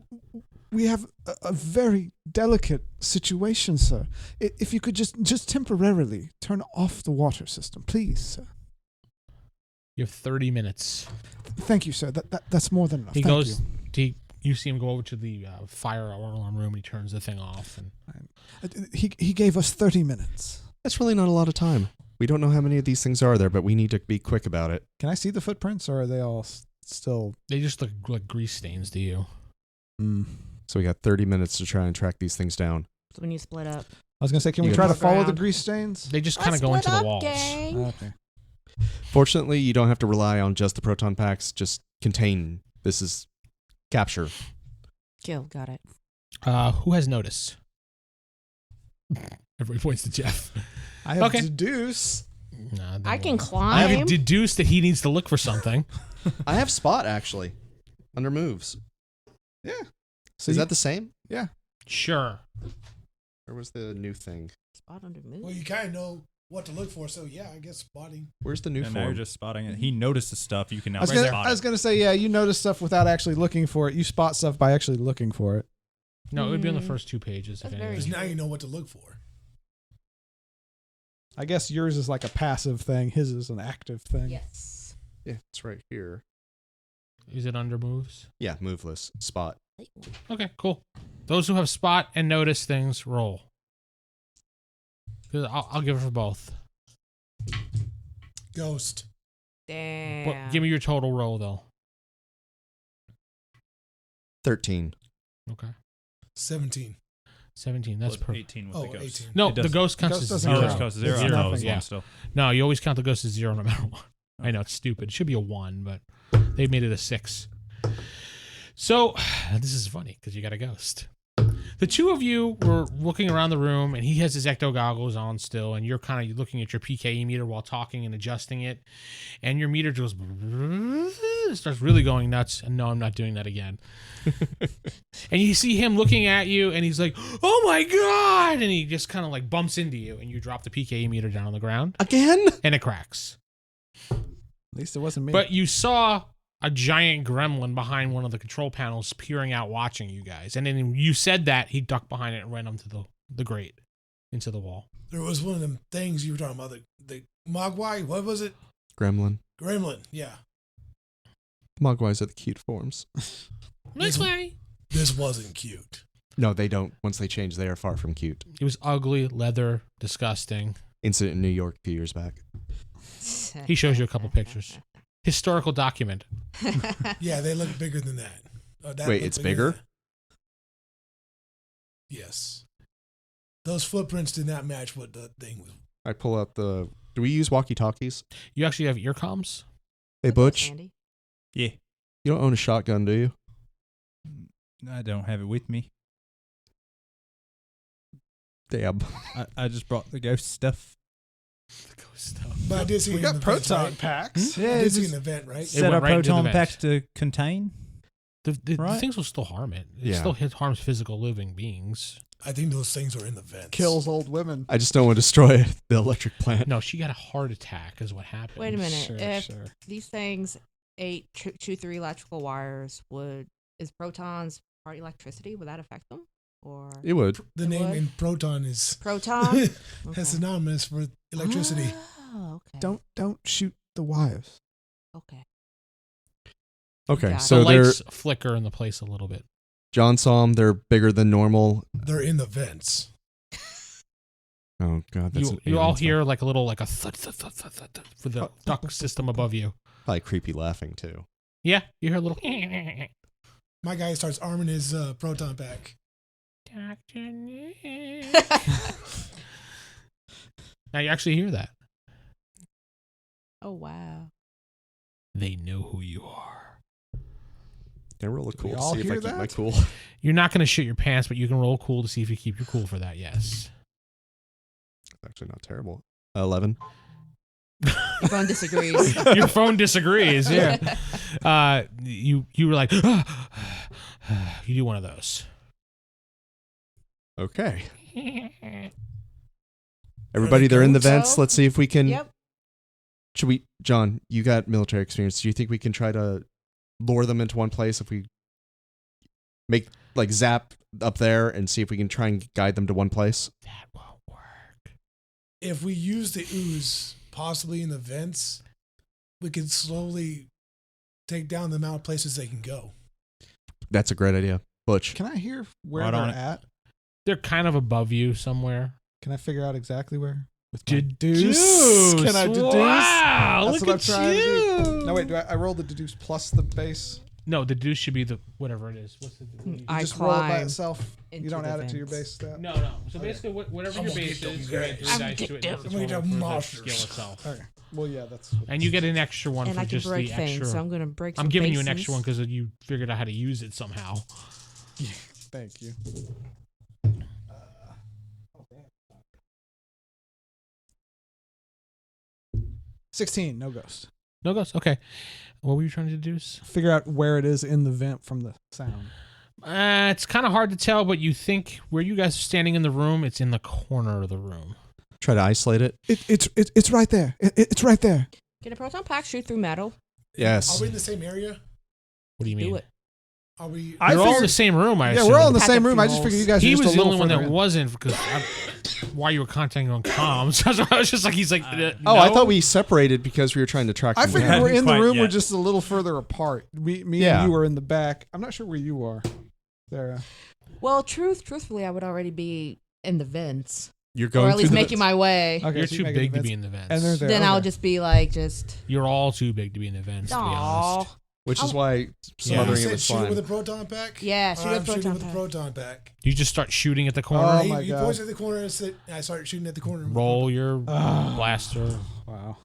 We have a very delicate situation, sir. If you could just temporarily turn off the water system, please, sir. You have 30 minutes. Thank you, sir. That's more than enough. He Thank goes. you. You see him go over to the fire alarm room and he turns the thing off. And He gave us 30 minutes. That's really not a lot of time. We don't know how many of these things are there, but we need to be quick about it. Can I see the footprints, or are they all still? they just look like grease stains to you. So we got 30 minutes to try and track these things down. So when you split up. I was gonna say, can You we can try to move follow the around. grease stains? They just kind of go into the walls. Okay. Fortunately, you don't have to rely on just the proton packs. Just contain. This is capture. Kill. Got it. Who has notice? Everybody points to Jeff. I have Okay. deduce. Nah, I can I climb. have deduced that he needs to look for something. I have spot actually under moves. Yeah. So is that the same? Sure. Or was the new thing? Spot under move. Well, you kind of know what to look for, so yeah, I guess spotting. Where's the new And now you're form? just spotting it. He notices stuff. You can now I was spot gonna, I was it. gonna say, yeah, you notice stuff without actually looking for it. You spot stuff by actually looking for it. No, it would be on the Mm. first 2 pages. If That's very anything. Because now you know what to look for. I guess yours is like a passive thing. His is an active thing. Yes. Yeah, it's right here. Is it under moves? Yeah, moveless spot. Okay, cool. Those who have spot and notice things, roll. 'Cause I'll give it for both. Ghost. Damn. Well, give me your total roll, though. 13. Okay. 17. 17. That's Well, perfect. 18 with Oh, the ghost. 18. No, It the does- ghost counts Ghost as doesn't zero. count. Ghost goes to 0. It's I know, nothing. it's Yeah. one still. No, you always count the ghost as 0 no matter what. I know, it's stupid. It should be a 1, but they made it a 6. So, this is funny because you got a ghost. The two of you were looking around the room, and he has his ecto goggles on still, and you're kind of looking at your PKE meter while talking and adjusting it, and your meter goes starts really going nuts. And no, I'm not doing that again. And you see him looking at you, and he's like, "Oh my god!" And he just kind of like bumps into you, and you drop the PKE meter down on the ground, Again? and it cracks. At least it wasn't me. But you saw a giant gremlin behind one of the control panels peering out watching you guys. And then you said that, he ducked behind it and ran onto the grate into the wall. There was one of them things you were talking about, the Mogwai. What was it? Gremlin. Gremlin. Yeah. Mogwais are the cute forms. This way. This wasn't cute. No, they don't. Once they change, they are far from cute. It was ugly, leather, disgusting. Incident in New York a few years back. He shows you a couple pictures. Historical document. Yeah, they look bigger than that. That Wait, looked it's than bigger? that. Yes. Those footprints did not match what the thing was. I pull out the... Do we use walkie-talkies? You actually have ear comms? Hey, Butch, Andy. Yeah. you don't own a shotgun, do you? I don't have it with me. Damn. I just brought the ghost stuff. But I did see we it got in the vents, proton right? packs. I Yeah, did it's see just an event, right? set went our right into the proton vent. packs to contain. The Right. things will still harm it. It Yeah. still harms physical living beings. I think those things are in the vents. Kills old women. I just don't want to destroy the electric plant. No, she got a heart attack is what happened. Wait a minute. Sure, if sure. these things ate two, three electrical wires, is protons part electricity? Would that affect them? Or It would. The It name would? in proton is proton? Okay. that's synonymous for electricity. Oh, okay. Don't shoot the wires. Okay. Okay, Got it. so the they're lights flicker in the place a little bit. John saw them. They're bigger than normal. They're in the vents. Oh God, that's You all alien hear like a little like a thud, thud, thud, thud, thud, thud for the duct system above you. stuff. Probably creepy laughing too. Yeah, you hear a little. My guy starts arming his proton pack. Dr. Nick. Now you actually hear that. Oh wow. They know who you are. Can I roll a cool We to all see if I hear keep my that? cool? You're not going to shit your pants, but you can roll cool to see if you keep your cool for that. Yes. Actually, not terrible. 11. Your phone disagrees. Your phone disagrees. Yeah. You were like, you do one of those. Okay. Everybody, they're in the vents. So- Let's see if we can. Yep. Should we, John? You got military experience. Do you think we can try to lure them into one place if we make like zap up there and see if we can try and guide them to one place? That won't work. If we use the ooze, possibly in the vents, we could slowly take down the amount of places they can go. That's a great idea, Butch. Can I hear where Right they're on it. at? They're kind of above you somewhere. Can I figure out exactly where? With my Deduce. Can I deduce? Wow, That's look what I'm at trying to you. do. No, wait. I rolled the deduce plus the base? No, deduce should be the whatever it is. What's the You I just roll it by climb itself. You into don't the add it to your vents. base stat. No. So basically, whatever I'm your gonna base get them is, you add guys. three I'm dice get to it. them. And that's I'm its gonna roll get for the monsters. skill itself. Okay. Well, yeah, that's. And you get an extra one And for I can just break the things, extra. so I'm gonna break. I'm some giving you an bases. extra one because you figured out how to use it somehow. Thank you. 16, no ghost. No ghost. Okay. What were you trying to deduce? Figure out where it is in the vent from the sound. It's kind of hard to tell, but you think where you guys are standing in the room, it's in the corner of the room. Try to isolate it. It's right there. It's right there. Can a proton pack shoot through metal? Yes. Are we in the same area? What do you mean? Do it. Are we? You're all in the same room, I Yeah, assume. we're all in the Pack same a room. few I just figured you guys He were was just the a only little one that further in. wasn't because why you were contacting on comms. I was just like, he's like, Oh, I no. thought we separated because we were trying to track I them figured down. we're in the Quite room. We're yet. just a little further apart. Me Yeah. and you are in the back. I'm not sure where you are. There. Well, truthfully, I would already be in the vents, You're going or at least through the making my way. Okay, You're so too make it big to events. be in the vents. And they're there. Then I'll okay. just be like, just. You're all too big to be in the vents, to be honest. Aw. which is Oh. why You smothering it said was shoot it fine. with a proton pack? Yeah, shoot I'm a shooting proton with a pack. proton pack. You just start shooting at the corner. Oh he my he God. points at the corner and I started shooting at the corner. Roll your Ah. blaster. Wow.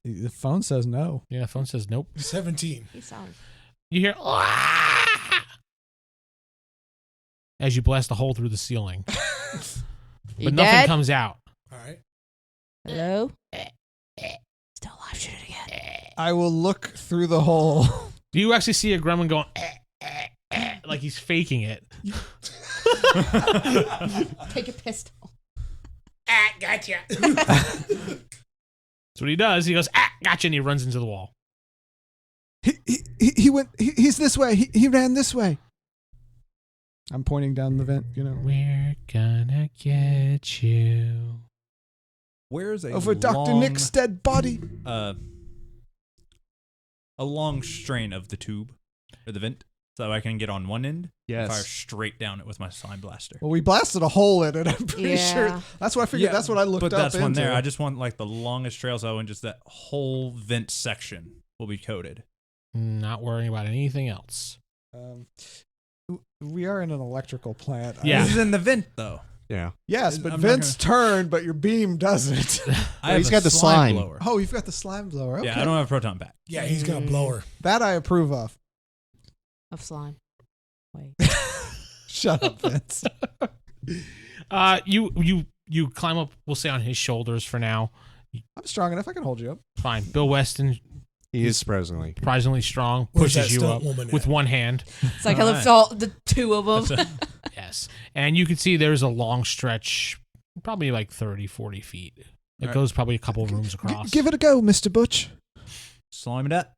The phone says no. Yeah, the phone says nope. 17. He sounds. You hear as you blast a hole through the ceiling, You but nothing dead? comes out. All right. Hello? Still alive, shoot it again. I will look through the hole. Do you actually see a gremlin going like he's faking it? Take a pistol. Gotcha. That's what he does. He goes, gotcha, and he runs into the wall. He went. He's this way. He ran this way. I'm pointing down the vent. You know. We're gonna get you. Where's a Over Dr. long, Nick's dead body. a long strain of the tube or the vent, so I can get on one end and fire Yes. straight down it with my slime blaster. Well, we blasted a hole in it. I'm pretty Yeah. sure. That's what I figured. That's what I looked but up that's one into. there. I just want like the longest trail, so I want just that whole vent section will be coated. Not worrying about anything else. We are in an electrical plant. Yeah. This is in the vent though. Yeah. Yes, but I'm not vents turn, but your beam doesn't. I have he's a got the slime. blower. Oh, you've got the slime blower. Okay. Yeah, I don't have a proton pack. Yeah, he's got a blower. That I approve of. Of slime. Wait. Shut up, Vince. You climb up. We'll say on his shoulders for now. I'm strong enough. I can hold you up. Fine. Bill Weston, He is surprisingly. surprisingly strong, Where's pushes that you stunt up woman with at? one hand. It's like I lift all the two of them. Yes. And you can see there's a long stretch, probably like 30, 40 feet. It goes probably a couple of rooms across. Give it a go, Mr. Butch. Slime it up.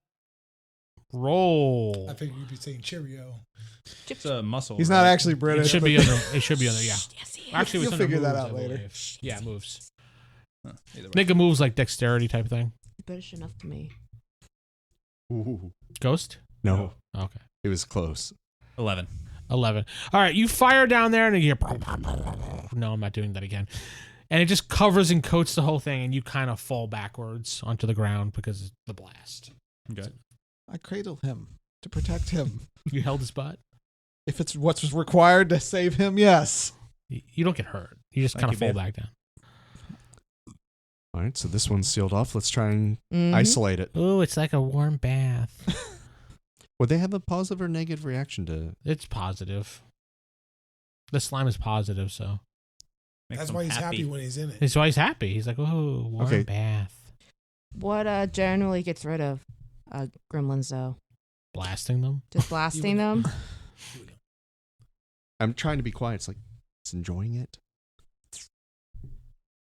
Roll. I figured you'd be saying Cheerio. It's a muscle. He's not right? actually British. It should be under. It should be under. Yeah. Yes, he is. Actually, You'll it's under figure that moves, out I later. believe. Yeah, moves. Either way. Think of moves like dexterity type thing. British enough to me. Ooh. Ghost. No, Okay. it was close. 11. 11. All right, you fire down there and you hear. No, I'm not doing that again. And it just covers and coats the whole thing, and you kind of fall backwards onto the ground because of the blast. Okay. I cradle him to protect him. You held his butt. If it's what's required to save him, yes. You don't get hurt. You just Thank kind of you, fall babe. back down. All right, so this one's sealed off. Let's try and Mhm. isolate it. Oh, it's like a warm bath. Would they have a positive or negative reaction to? It's positive. The slime is positive, so Makes That's them why he's happy when he's in it. that's why he's happy. He's like, oh, warm Okay. bath. What generally gets rid of gremlins though? Blasting them. Just blasting them. I'm trying to be quiet. It's like it's enjoying it.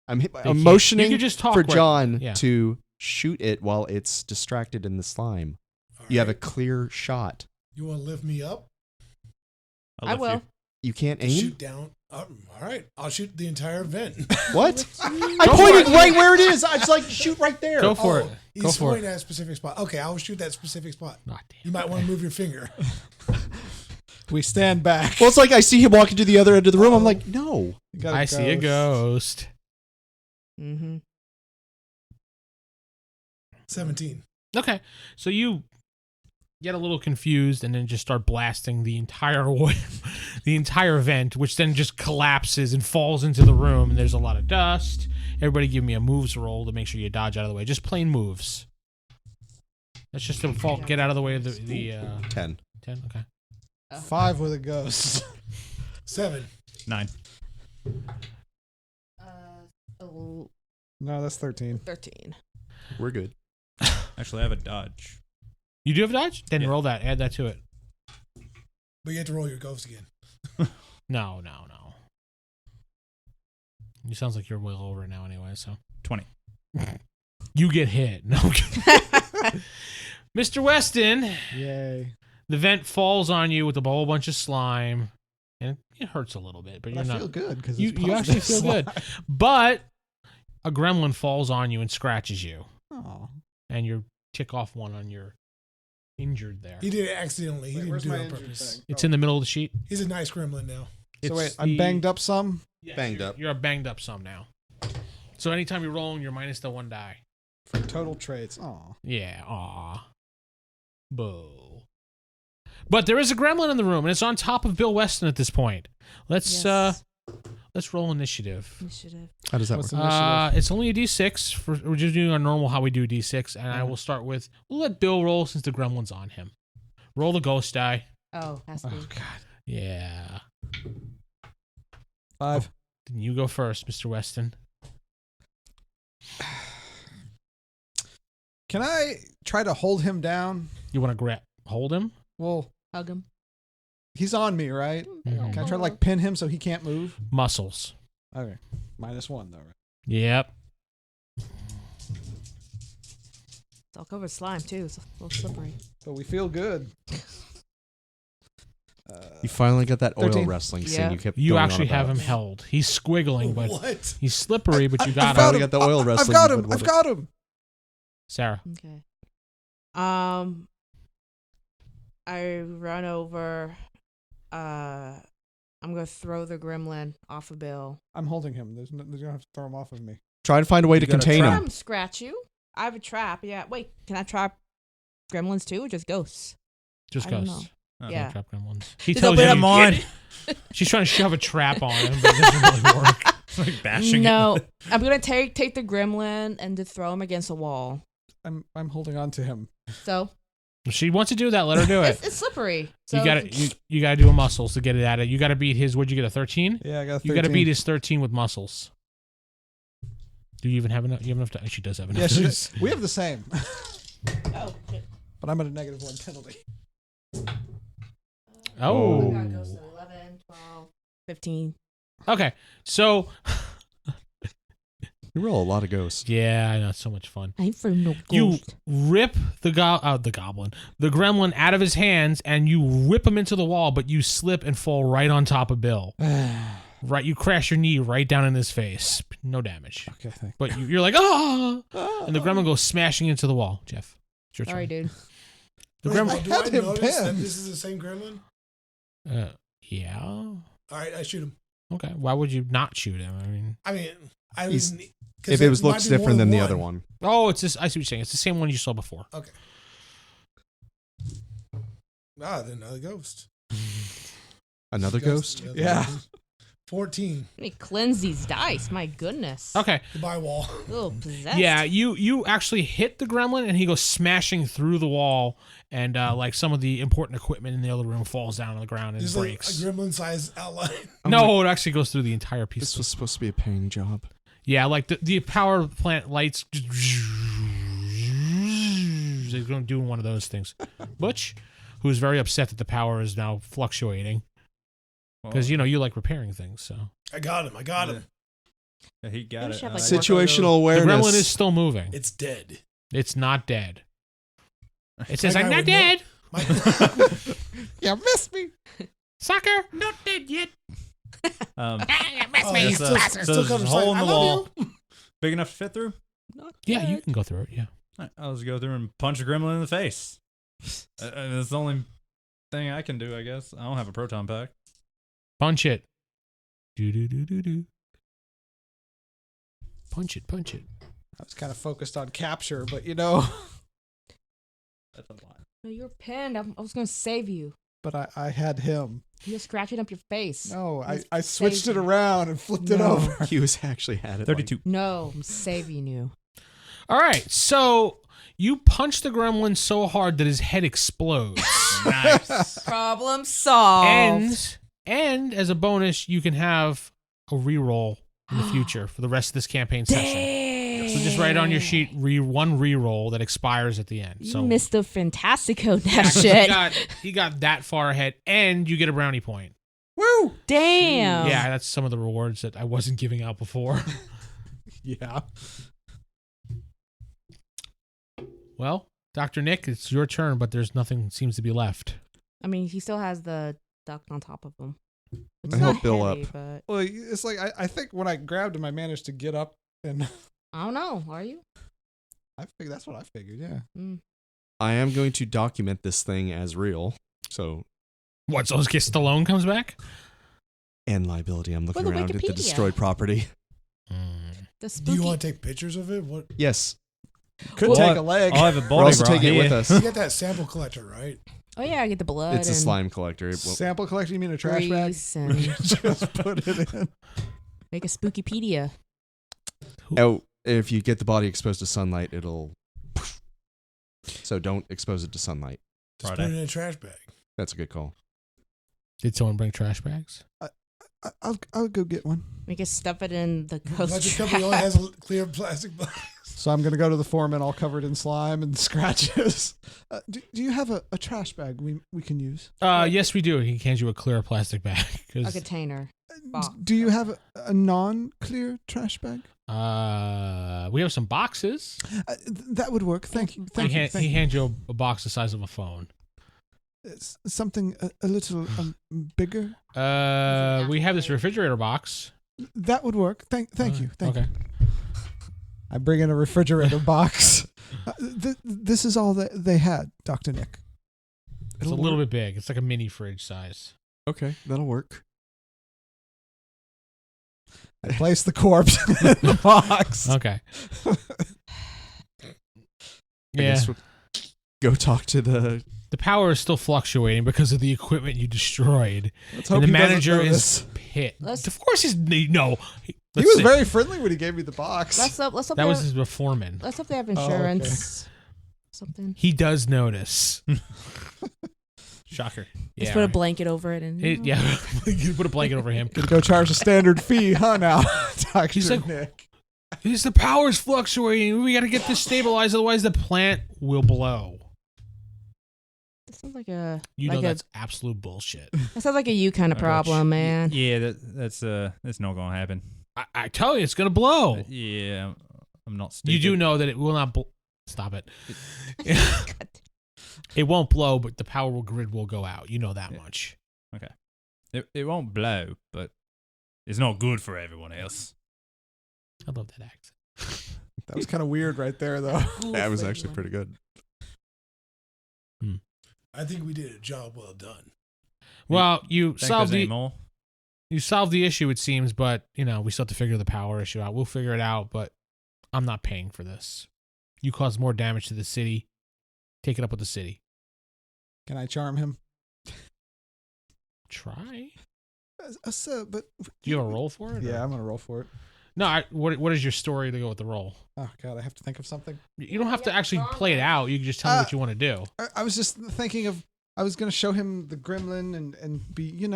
I'm You motioning can just talk for right- John yeah. to shoot it while it's distracted in the slime. All You have a right. clear shot. You want to lift me up? I will. You can't To aim. shoot down. All right. I'll shoot the entire vent. What? I Go pointed for it. right where it is. I was like, shoot right there. Go for Oh, it. He's Go for pointing it. at a specific spot. Okay, I'll shoot that specific spot. Oh, damn. You might want to move your finger. We stand back. Well, it's like I see him walking to the other end of the room. I'm like, no. You got I see a ghost. Mm-hmm. 17. Okay, so you get a little confused and then just start blasting the entire the entire vent, which then just collapses and falls into the room. And there's a lot of dust. Everybody, give me a moves roll to make sure you dodge out of the way. Just plain moves. That's just to fall, get out of the way of the 10. 10. Okay. 5 with a ghost. 7. 9. No, that's 13. 13. We're good. Actually, I have a dodge. You do have a dodge? Then Yeah. roll that. Add that to it. But you have to roll your ghost again. No. You sounds like you're well over it now anyway, so. 20. You get hit. No. Mr. Weston, Yay. the vent falls on you with a whole bunch of slime. And it hurts a little bit, but But you're I feel not. good because You actually feel good. But a gremlin falls on you and scratches you. Oh. And you tick off one on your injured there. He did it accidentally. He didn't where's do my it on injured purpose. thing? It's in the middle of the sheet. He's a nice gremlin now. So It's wait, I'm the- banged up some? Yes, Banged you're- up. You're a banged up some now. So anytime you're rolling, you're minus the 1 die. For total traits. Oh. Yeah, aw. Boo. But there is a gremlin in the room, and it's on top of Bill Weston at this point. Let's roll initiative. Initiative. How does that What's work? the initiative? It's only a D6. We're just doing our normal how we do D6, and I will start with. We'll let Bill roll since the gremlin's on him. Roll the ghost die. Oh, has to be. Oh, God. Yeah. 5. Then you go first, Mr. Weston. Can I try to hold him down? You want to hold him? Well, Hug him. he's on me, right? Mhm. Can I try to like pin him so he can't move? Muscles. Okay. -1 though, right? Yep. It's all covered with slime too. It's a little slippery. But we feel good. You finally got that oil 13. wrestling scene Yeah. you kept You going on actually have about. him held. He's squiggling, but What? he's slippery, but you got found him. Finally got the oil wrestling. I've got you him. would I've want got him. Sarah. Okay. I run over. I'm gonna throw the gremlin off of Bill. I'm holding him. There's no, you don't have to throw him off of me. Try to find a way to You gotta contain trap him. Come scratch you. I have a trap. Yeah. Wait. Can I trap gremlins too, or just ghosts? Just I don't ghosts. know. Oh. Yeah. Trap gremlins. He Just tells open you. up Mine. She's trying to shove a trap on him, but it doesn't really work. It's like bashing No, it. I'm gonna take the gremlin and to throw him against a wall. I'm holding on to him. So If she wants to do that, let her do it. it's slippery. So You gotta do a muscles to get it at it. You gotta beat his. What'd you get? A 13? Yeah, I got. 13. You gotta beat his 13 with muscles. Do you even have enough? You have enough? She does have enough. Yeah, dice. we have the same, Oh shit. but I'm at a -1 penalty. Oh. I got ghosts at 11, 12, 15. Okay, so You roll a lot of ghosts. yeah, I know, it's so much fun. I ain't for no You ghost. rip the gremlin out of his hands, and you whip him into the wall, but you slip and fall right on top of Bill. Right, you crash your knee right down in his face. No damage. Okay, thanks. But you're like, ah! And the gremlin goes smashing into the wall. Jeff, it's your turn. Sorry, dude. The Wait, gremlin. do I had him notice that pinned. this is the same gremlin? Yeah. All right, I shoot him. Okay. Why would you not shoot him? I mean, I He's- was. If it was looks different than the other one. oh, it's just. I see what you're saying. It's the same one you saw before. Okay. Ah, then another ghost. Another ghost? Another Yeah. ghost. 14. Let me cleanse these dice. My goodness. Okay. Goodbye, wall. A little possessed. Yeah, you actually hit the gremlin, and he goes smashing through the wall, and like some of the important equipment in the other room falls down on the ground and There's breaks. a gremlin size outline. No, it actually goes through the entire piece. This was supposed to be a paying job. Yeah, like the power plant lights. They're going to do one of those things. Butch, who's very upset that the power is now fluctuating, because you like repairing things. So I got him. Yeah, he got Maybe it. she have, like, Situational the awareness. gremlin is still moving. It's dead. It's not dead. It says, That "I'm guy not would know- dead, You missed me. sucker. Not dead yet." Um, Oh, Yeah, he's so- still so there's comes a hole like, in the I love wall. you. big enough to fit through? Yeah, you can go through it. Yeah. All right, I'll just go through and punch a gremlin in the face. That's the only thing I can do, I guess. I don't have a proton pack. Punch it. Do. Punch it. I was kind of focused on capture, but That's a lot. No, you're pinned. I was going to save you. but I had him. You're scratching up your face. No, He's I switched it saving- around and flipped it No. over. He was actually had it. 32. No, I'm saving you. All right, so you punch the gremlin so hard that his head explodes. Nice. Problem solved. And as a bonus, you can have a reroll in the future for the rest of this campaign session. So just write on your sheet one reroll that expires at the end. You So missed the Fantastico that Yeah, 'cause shit. he got that far ahead, and you get a brownie point. Woo! Damn. Yeah, that's some of the rewards that I wasn't giving out before. Yeah. Well, Dr. Nick, it's your turn, but there's nothing seems to be left. I mean, he still has the duck on top of him. It's I not help Bill heavy, up. But Well, it's like I think when I grabbed him, I managed to get up, and I don't know. Are you? I figured that's what I figured. Yeah. Mm. I am going to document this thing as real. So, What, so in case Stallone comes back? and liability. I'm looking the around at the Wikipedia. destroyed property. The Do spooky. you want to take pictures of it? What? Yes. Could Well, take a leg. I'll have a We're body also brought taking it here. with us. You got that sample collector, right? Oh yeah, I get the blood. It's a and slime collector. It won't- Sample collection? You mean a trash bag? grease and Just put it in. make a spookypedia. Oh, if you get the body exposed to sunlight, it'll. So don't expose it to sunlight. Just Friday. put it in a trash bag. That's a good call. Did someone bring trash bags? I'll go get one. We can stuff it in the But ghost the company only trap. has a clear plastic box. So I'm gonna go to the foreman all covered in slime and scratches. Do you have a trash bag we can use? Yes, we do. He hands you a clear plastic bag. A 'Cause, container. Box. Do you have a non-clear trash bag? we have some boxes. That would work. Thank you. Thank you. He hands you a box the size of a phone. It's something a little bigger. We have this refrigerator box. That would work. Thank you. Thank Okay. you. I bring in a refrigerator box. This is all that they had, Dr. Nick. It's a little bit big. It's like a mini fridge size. Okay, that'll work. I place the corpse in the box. Okay. I Yeah. guess we'll go talk to the. The power is still fluctuating because of the equipment you destroyed. Let's And hope the he doesn't manager notice. is pit. Let's- Of course he's no. He Let's was see. very friendly when he gave me the box. Let's hope That they was have, his foreman. let's hope they have okay. insurance. Something. He does notice. Shocker. Just Yeah. put a blanket over it and Yeah. You put a blanket over him. Gonna go charge a standard fee, huh? Now, Dr. He's like- Nick. The power's fluctuating. We got to get this stabilized, otherwise the plant will blow. sounds like a You like know a, that's absolute bullshit. that sounds like a you kind of problem, man. Yeah, that's not gonna happen. I tell you, it's gonna blow. Yeah, I'm not stupid. You do know that it will not. Stop it. It won't blow, but the power grid will go out. You know that much. Okay. It won't blow, but it's not good for everyone else. I love that accent. That was kind of weird right there, though. That was actually pretty good. I think we did a job well done. Well, you Think solved there's any the more? you solved the issue, it seems, but we still have to figure the power issue out. We'll figure it out, but I'm not paying for this. You caused more damage to the city. Take it up with the city. Can I charm him? Try. Sir, but Do you have a roll for it? yeah, or- I'm gonna roll for it. No. What is your story to go with the roll? Oh God, I have to think of something. You don't have to actually play it out. You can just tell me what you want to do. I was just thinking of. I was gonna show him the gremlin and be,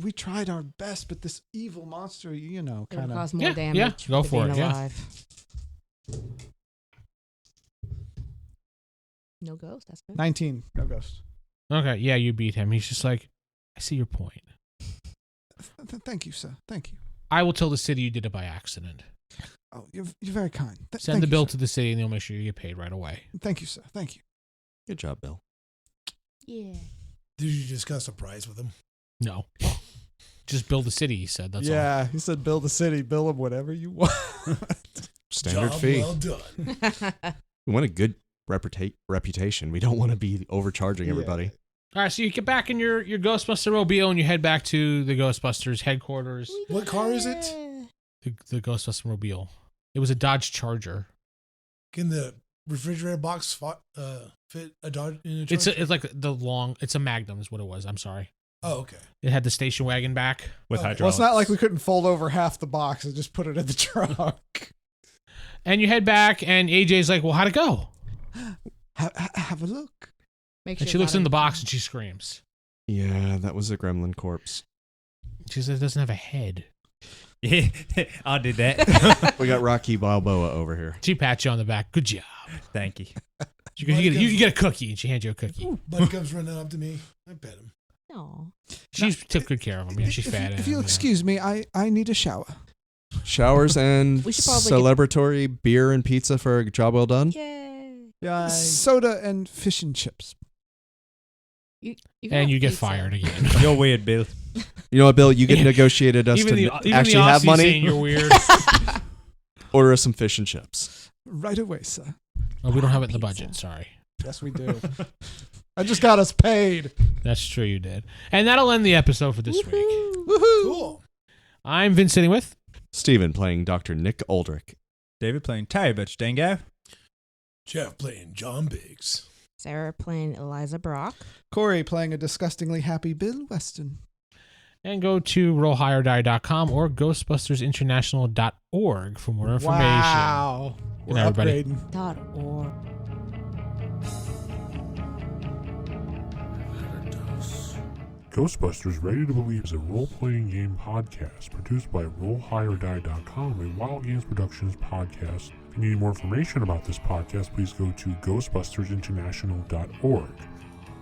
we tried our best, but this evil monster, It would kind of. cause more Yeah, damage. yeah, go to for being it, yeah. alive. No ghost. That's good. 19. No ghost. Okay, yeah, you beat him. He's just like, I see your point. Thank you, sir. Thank you. I will tell the city you did it by accident. Oh, you're very kind. Send Thank the you, bill sir. to the city and they'll make sure you get paid right away. Thank you, sir. Thank you. Good job, Bill. Yeah. Did you discuss a price with him? No. Just build the city, he said. That's all. Yeah, he said build the city, bill him whatever you want. Standard Job fee. well done. We want a good reputation. We don't want to be overcharging everybody. All right, so you get back in your Ghostbuster mobile and you head back to the Ghostbusters headquarters. What car is it? The Ghostbuster mobile. It was a Dodge Charger. Can the refrigerator box fit a Dodge in a It's Charger? like it's a Magnum is what it was. I'm sorry. Oh, okay. It had the station wagon back. With Okay. hydraulics. Well, it's not like we couldn't fold over half the box and just put it in the truck. And you head back and AJ's like, well, how'd it go? Have a look. Make And sure she looks not in the a- box and she screams. Yeah, that was a gremlin corpse. She says it doesn't have a head. Yeah, I did that. We got Rocky Balboa over here. She pats you on the back. Good job. Thank you. You get a cookie and she hands you a cookie. Buddy comes running up to me. I pet him. No. She took good care of him. Yeah, she's fat. If you'll excuse me, I need a shower. Showers and We should probably celebratory beer and pizza for a job well done. Yay. Yeah. Soda and fish and chips. You And got you get pizza. fired again. You're weird, Bill. You know what, Bill? You get negotiated us to actually the have Aussies money. saying you're weird. Order us some fish and chips. Right away, sir. Oh, we don't have it in the budget. Sorry. Yes, we do. I just got us paid. That's true, you did. And that'll end the episode for this week. Woohoo! Cool. I'm Vince sitting with. Steven playing Dr. Nick Aldrich. David playing Terry Butch Dingo. Jeff playing John Biggs. Sarah playing Eliza Brock. Corey playing a disgustingly happy Bill Weston. And go to rollhighordie.com or ghostbustersinternational.org for more information. Wow. Good We're night, everybody. upgrading. .org. Ghostbusters Ready to Believe is a role-playing game podcast produced by RollHigherDie.com, a Wild Games Productions podcast. If you need more information about this podcast, please go to GhostbustersInternational.org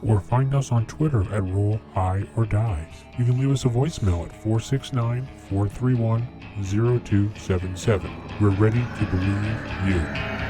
or find us on Twitter at RollHighOrDie. You can leave us a voicemail at 469-431-0277. We're ready to believe you.